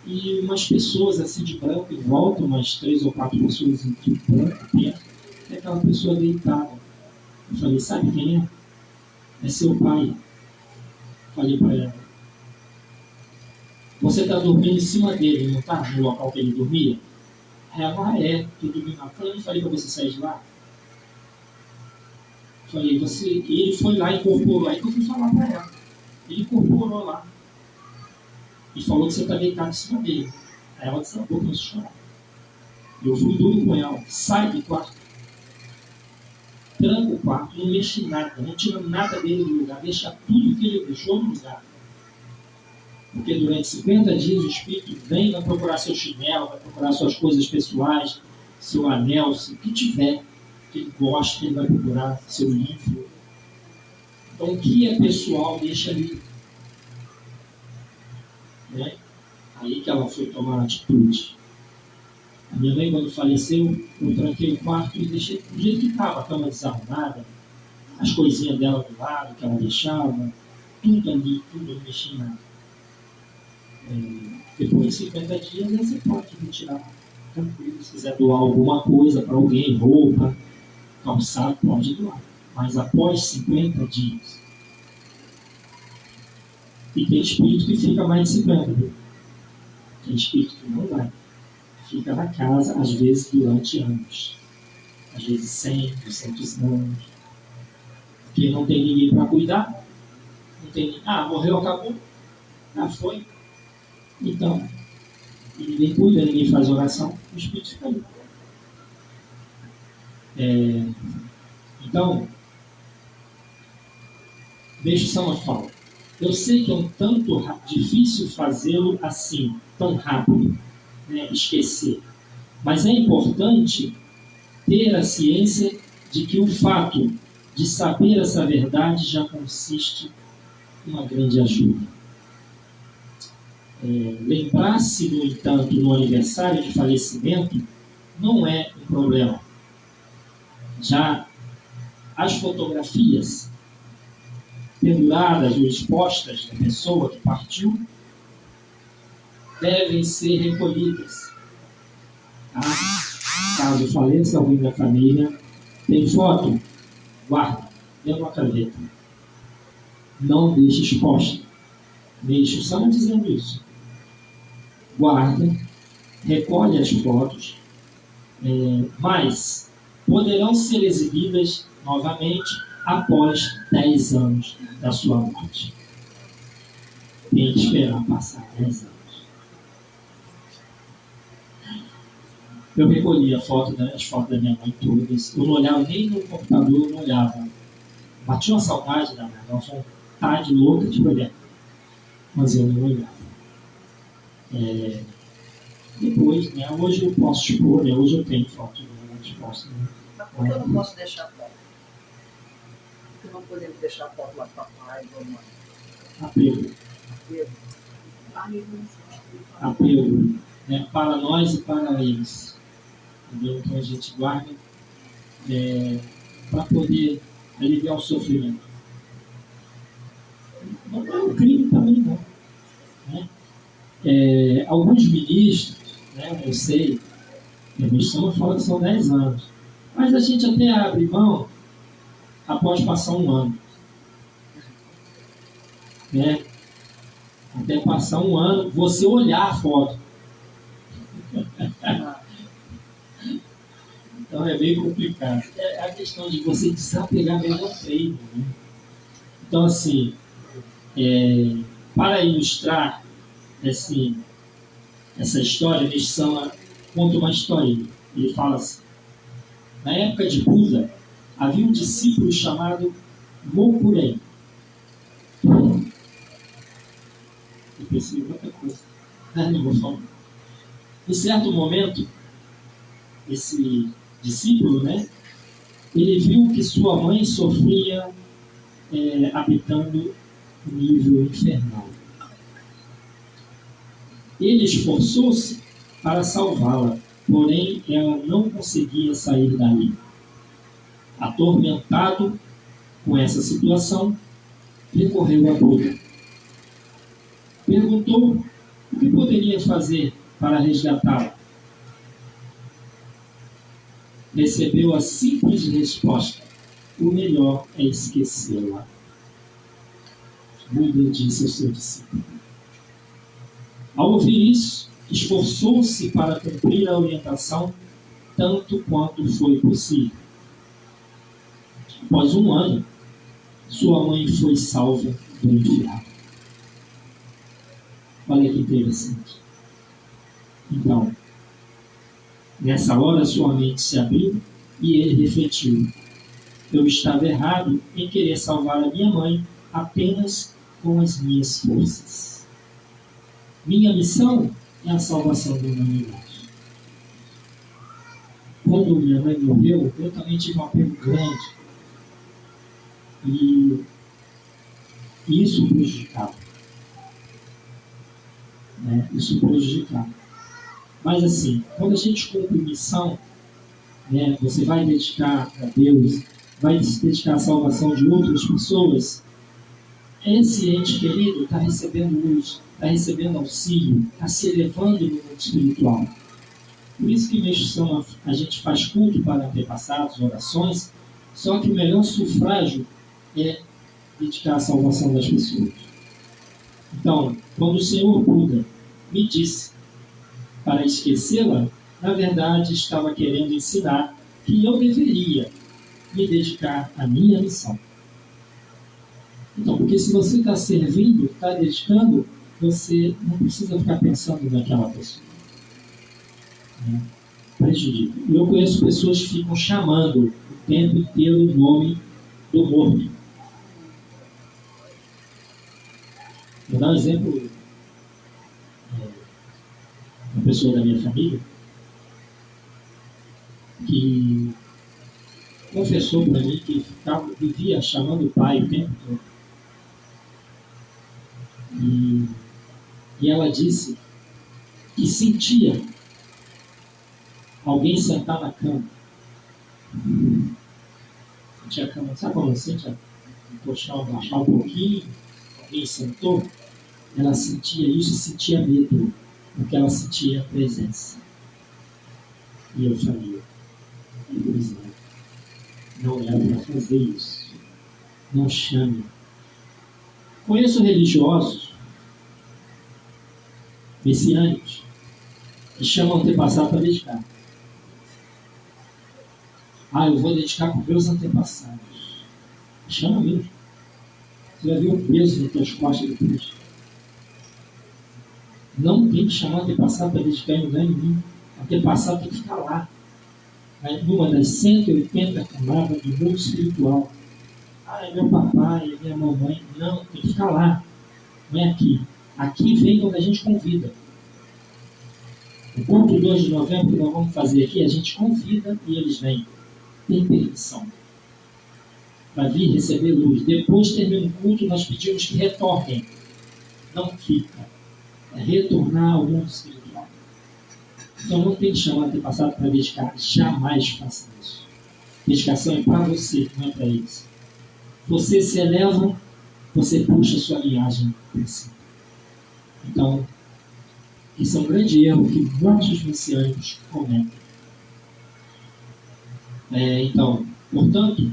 E umas pessoas assim de branco em volta, umas 3 ou 4 pessoas em tudo branco, perto, e aquela pessoa deitada. Eu falei: sabe quem é? É seu pai. Falei para ela: você está dormindo em cima dele, não está? No local que ele dormia? Ela: é, tu dormiu lá. Eu falei para você sair de lá. Falei: você... E ele foi lá e incorporou. Aí que eu fui falar para ela. Ele incorporou lá. E falou que você está deitado em cima dele. Aí ela desabou, começou a chorar. Eu fui duro com ela: sai do quarto. Tranca o quarto, não mexe em nada, não tira nada dele do lugar, deixa tudo que ele deixou no lugar. Porque durante 50 dias o Espírito vem, vai procurar seu chinelo, vai procurar suas coisas pessoais, seu anel, o que tiver, que ele gosta, ele vai procurar, seu livro. Então o que é pessoal, deixa ali. Né? Aí que ela foi tomar atitude. A minha mãe, quando faleceu, eu tranquei o quarto e deixei do jeito que estava, a cama desarrumada, as coisinhas dela do lado que ela deixava, tudo ali, tudo não mexia em nada. Depois de 50 dias, aí você pode retirar tranquilo. Se quiser doar alguma coisa para alguém, roupa, calçado, pode doar. Mas após 50 dias. E tem espírito que fica mais de 50, viu? Tem espírito que não vai. Fica na casa, às vezes, durante anos. Às vezes 100, 200 anos. Porque não tem ninguém para cuidar. Não tem... morreu, acabou. Foi. Então, e ninguém cuida, ninguém faz oração, o espírito fica ali. Então, deixa só uma fala. Eu sei que é um tanto difícil fazê-lo assim, tão rápido, né, esquecer. Mas é importante ter a ciência de que o fato de saber essa verdade já consiste em uma grande ajuda. Lembrar-se, no entanto, no aniversário de falecimento não é um problema. Já as fotografias penduradas ou expostas da pessoa que partiu devem ser recolhidas. Tá? Caso faleça alguém da família, tem foto? Guarda, dentro da gaveta. Não deixe exposta. Deixe o São dizendo isso. Guarda, recolhe as fotos, mas poderão ser exibidas novamente após 10 anos da sua morte. Tem que esperar passar 10 anos. Eu recolhi as fotos da minha mãe todas. Eu não olhava nem no computador, eu não olhava. Bati uma saudade da minha mãe, uma vontade louca de olhar. Mas eu não olhava. Depois, né, hoje eu posso expor, né, hoje eu tenho foto exposta. Né? Mas por que eu não posso deixar foto? Por que não podemos deixar foto lá do papai ou mãe? Apego. Apego, né, para nós e para eles. Entendeu? Então a gente guarda para poder aliviar o sofrimento. Não é um crime também, não. Né? Alguns ministros, né, eu sei, a missão fala que são 10 anos, mas a gente até abre mão após passar um ano. Né? Até passar um ano, você olhar a foto. Então é bem complicado. É a questão de você desapegar mesmo ao treino. Né? Então, assim, para ilustrar essa história, Nishama conta uma história. Ele fala assim: na época de Buda, havia um discípulo chamado Mokurei. Eu pensei em outra coisa. Não vou falar. Em certo momento, esse discípulo, né, ele viu que sua mãe sofria habitando nível infernal. Ele esforçou-se para salvá-la, porém ela não conseguia sair dali. Atormentado com essa situação, recorreu a Buda. Perguntou o que poderia fazer para resgatá-la. Recebeu a simples resposta: o melhor é esquecê-la. Buda disse ao seu discípulo. Ao ouvir isso, esforçou-se para cumprir a orientação tanto quanto foi possível. Após um ano, sua mãe foi salva do inferno. Olha que interessante. Então, nessa hora sua mente se abriu e ele refletiu. Eu estava errado em querer salvar a minha mãe apenas com as minhas forças. Minha missão é a salvação da humanidade. Quando minha mãe morreu, eu também tive um apego grande. E isso prejudicava. Isso prejudicava. Mas assim, quando a gente cumpre missão, você vai dedicar a Deus, vai se dedicar à salvação de outras pessoas, esse ente querido está recebendo luz, está recebendo auxílio, está se elevando no mundo espiritual. Por isso que neste São a gente faz culto para antepassados, orações, só que o melhor sufrágio é dedicar à salvação das pessoas. Então, quando o Senhor Buda me disse para esquecê-la, na verdade estava querendo ensinar que eu deveria me dedicar à minha missão. Então, porque se você está servindo, está dedicando, você não precisa ficar pensando naquela pessoa. Prejudica. Eu conheço pessoas que ficam chamando o tempo inteiro o nome do morto. Vou dar um exemplo. Uma pessoa da minha família que confessou para mim que vivia chamando o pai o tempo todo. E ela disse que sentia alguém sentar na cama. Sentia a cama, sabe quando você sente o colchão baixar um pouquinho, alguém sentou? Ela sentia isso e sentia medo, porque ela sentia a presença. E eu falei, pois é, não é para fazer isso. Não chame. Conheço religiosos messiânicos que chamam antepassados para dedicar. Eu vou dedicar para os meus antepassados. Chama mesmo. Você vai ver o peso nas tuas costas depois. Não tem que chamar antepassado para dedicar em lugar nenhum. Antepassado tem que ficar lá. Numa das 180 camadas do mundo espiritual. É meu papai, é minha mamãe. Não, tem que ficar lá. Não é aqui. Aqui vem quando a gente convida. O culto 2 de novembro que nós vamos fazer aqui, a gente convida e eles vêm. Tem permissão para vir receber luz. Depois termina o culto, nós pedimos que retornem. Não fica. É retornar ao mundo espiritual. Então não tem que chamar antepassado para dedicar. Jamais faça isso. Dedicação é para você, não é para eles. Você se eleva, você puxa a sua linhagem para cima. Então, esse é um grande erro que muitos messiânicos cometem. Então, portanto,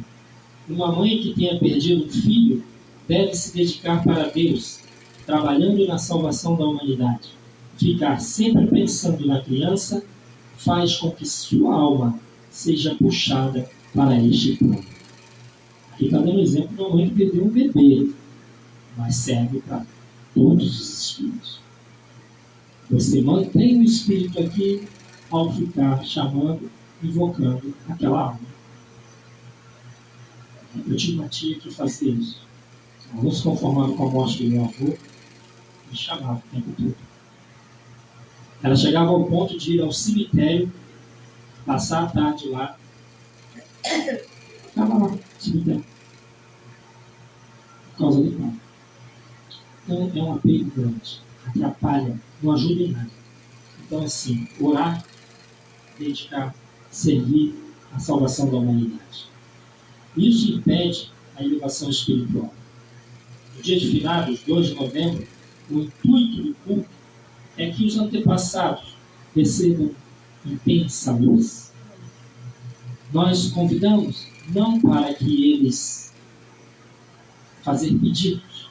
uma mãe que tenha perdido um filho deve se dedicar para Deus, trabalhando na salvação da humanidade. Ficar sempre pensando na criança faz com que sua alma seja puxada para este plano. Aqui está dando exemplo de uma mãe que perdeu um bebê, mas serve para todos os espíritos. Você mantém o espírito aqui ao ficar chamando, invocando aquela alma. Eu tive uma tia que fazia isso. Ela não se conformava com a morte do meu avô e chamava o tempo todo. Ela chegava ao ponto de ir ao cemitério, passar a tarde lá. Ficava lá no cemitério. Por causa do pai. Então, é um apego grande, atrapalha, não ajuda em nada. Então, assim, orar, dedicar, servir a salvação da humanidade. Isso impede a elevação espiritual. No dia de finados, 2 de novembro, o intuito do culto é que os antepassados recebam intensa luz. Nós convidamos não para que eles fazer pedidos.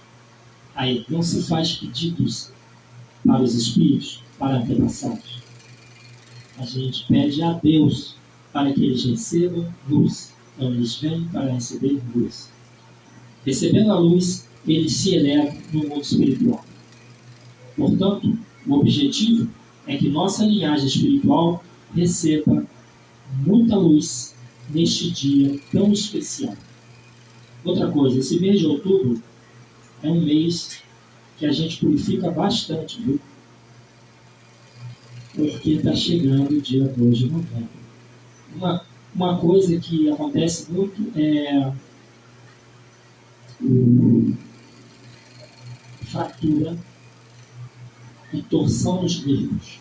Aí não se faz pedidos para os espíritos, para antepassados. A gente pede a Deus para que eles recebam luz. Então eles vêm para receber luz. Recebendo a luz, eles se elevam no mundo espiritual. Portanto, o objetivo é que nossa linhagem espiritual receba muita luz neste dia tão especial. Outra coisa, esse mês de outubro é um mês que a gente purifica bastante, viu? Porque está chegando o dia 2 de novembro. Uma coisa que acontece muito é fratura e torção nos nervos.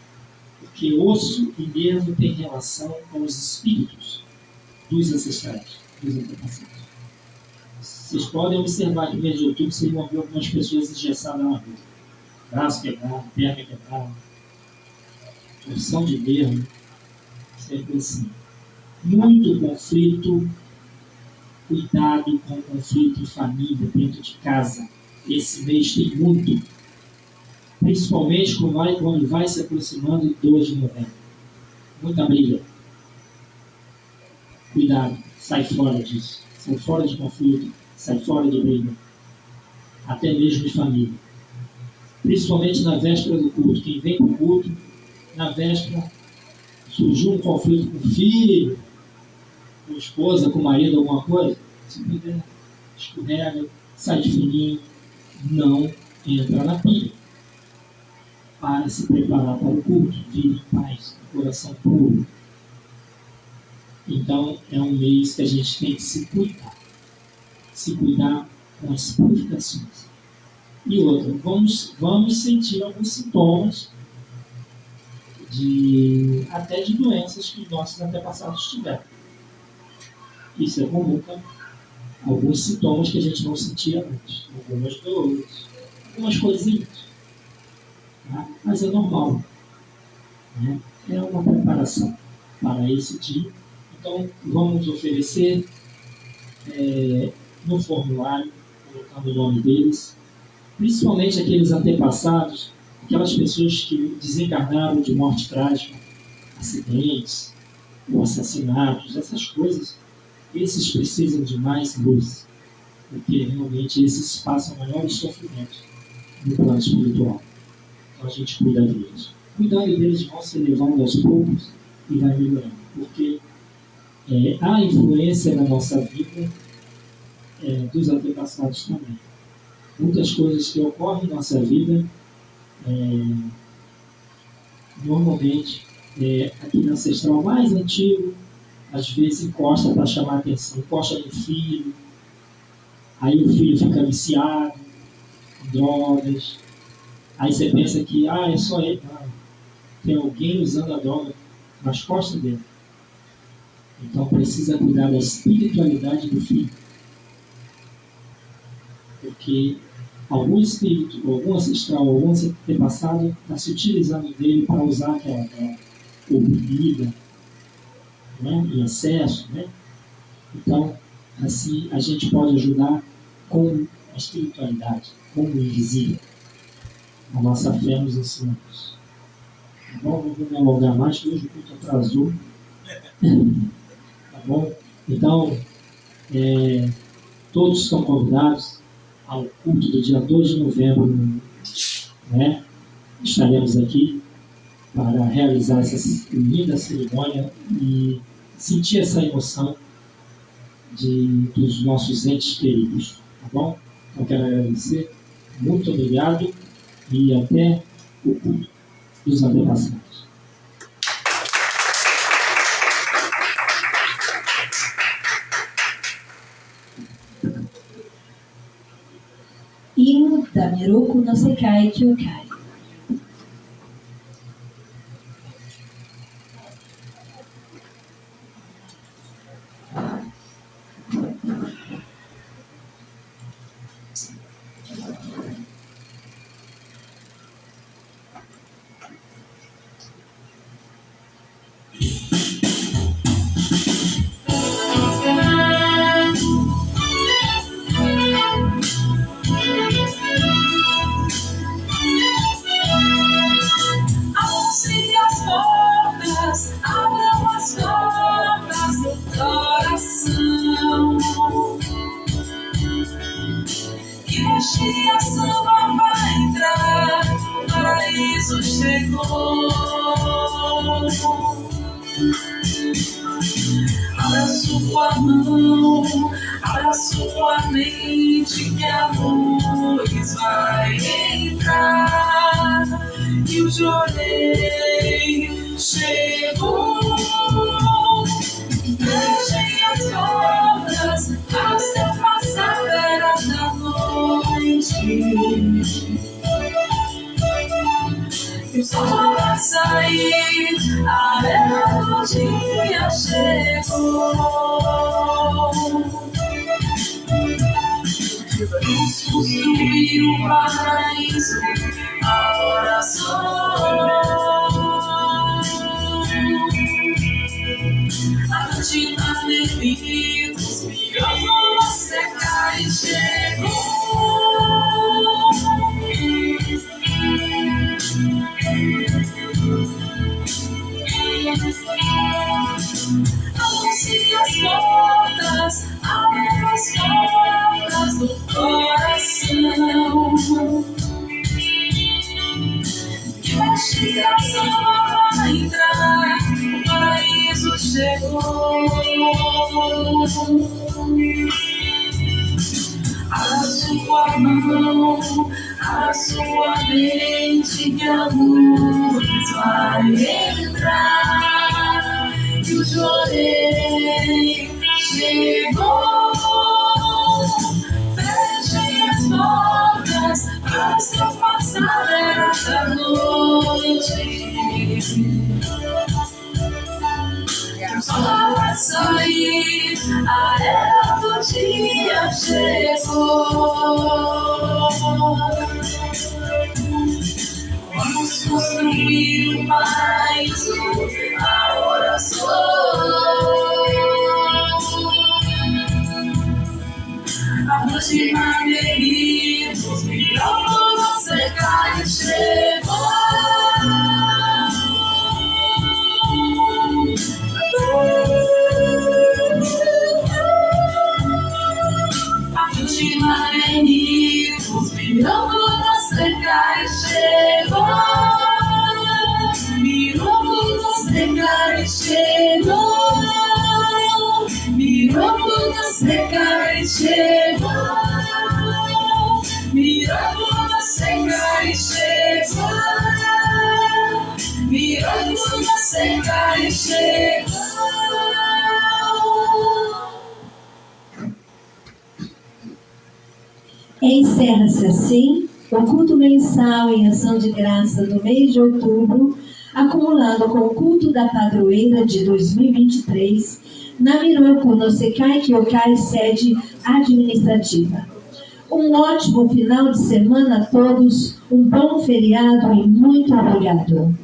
Porque osso e nervo têm relação com os espíritos dos ancestrais, dos antepassados. Vocês podem observar que no mês de outubro vocês vão ver algumas pessoas engessadas na rua. Braço quebrado, perna quebrada, torção de nervo, sempre assim. Muito conflito, cuidado com o conflito em família, dentro de casa. Esse mês tem muito. Principalmente quando vai se aproximando de 2 de novembro. Muita briga. Cuidado, sai fora disso. Sai fora de conflito, sai fora de briga. Até mesmo de família. Principalmente na véspera do culto. Quem vem para o culto, na véspera, surgiu um conflito com o filho, com a esposa, com o marido, alguma coisa, se puder, escorrega, sai de fininho, não entra na pilha. Para se preparar para o culto, vir em paz, coração puro. Então, é um mês que a gente tem que se cuidar com as purificações. E outra, vamos sentir alguns sintomas até de doenças que os nossos antepassados tiveram. Isso é comum também. Alguns sintomas que a gente não sentia antes, algumas dores, algumas coisinhas. Tá? Mas é normal. Né? É uma preparação para esse dia. Então, vamos oferecer no formulário, colocando o nome deles, principalmente aqueles antepassados, aquelas pessoas que desencarnaram de morte trágica, acidentes, ou assassinatos, essas coisas, esses precisam de mais luz, porque realmente esses passam maiores sofrimentos no plano espiritual. Então a gente cuida deles. Cuidando deles vão se elevando aos poucos e vai melhorando, porque há influência na nossa vida dos antepassados também. Muitas coisas que ocorrem na nossa vida, normalmente, aquele ancestral mais antigo, às vezes encosta para chamar a atenção, encosta no filho, aí o filho fica viciado em drogas, aí você pensa que é só ele, não, tem alguém usando a droga nas costas dele. Então precisa cuidar da espiritualidade do filho, porque algum espírito, algum ancestral, algum antepassado está se utilizando dele para usar aquela droga, ou bebida, né, em excesso, né? Então, assim, a gente pode ajudar com a espiritualidade, com o invisível. A nossa fé nos ensina isso. Tá bom? Não vou me alongar mais, que hoje o culto atrasou. Tá bom? Então, todos estão convidados ao culto do dia 2 de novembro, né? Estaremos aqui para realizar essa linda cerimônia e sentir essa emoção dos nossos entes queridos, tá bom? Então quero agradecer, muito obrigado e até o culto dos antepassados. Hino da Namiroku no Sekai Kyokai. A sua vai entrar, o paraíso chegou. Abra sua mão, abra sua mente, que a luz vai entrar. E o Jorei chegou. Fechem as portas, ao seu passar era da noite. E o sol vai sair, a era do dia chegou. Vamos construir o paraíso, a oração. A rotina bebidos, mirando a secar e chegou. Anuncie as portas, abra as portas do coração. Que a graça vai entrar, o paraíso chegou. A sua mão, a sua mente, que a luz vai entrar. E o Jorei chegou. Fechem as portas, para o seu passar era da noite. O sol vai sair, a era do dia chegou. Vamos construir um paraíso, a oração. A noite maneiros, mirando no secar e chegou. De maneiros, mirando no secar e chegou. Mirando no secar e chegou. Mirando no secar e chegou. Mirando no secar e chegou. Mirando no secar e chegou. Encerra-se assim o culto mensal em ação de graça do mês de outubro, acumulado com o culto da padroeira de 2023, Namiroku no Sekai Kyokai, sede administrativa. Um ótimo final de semana a todos, um bom feriado e muito obrigado.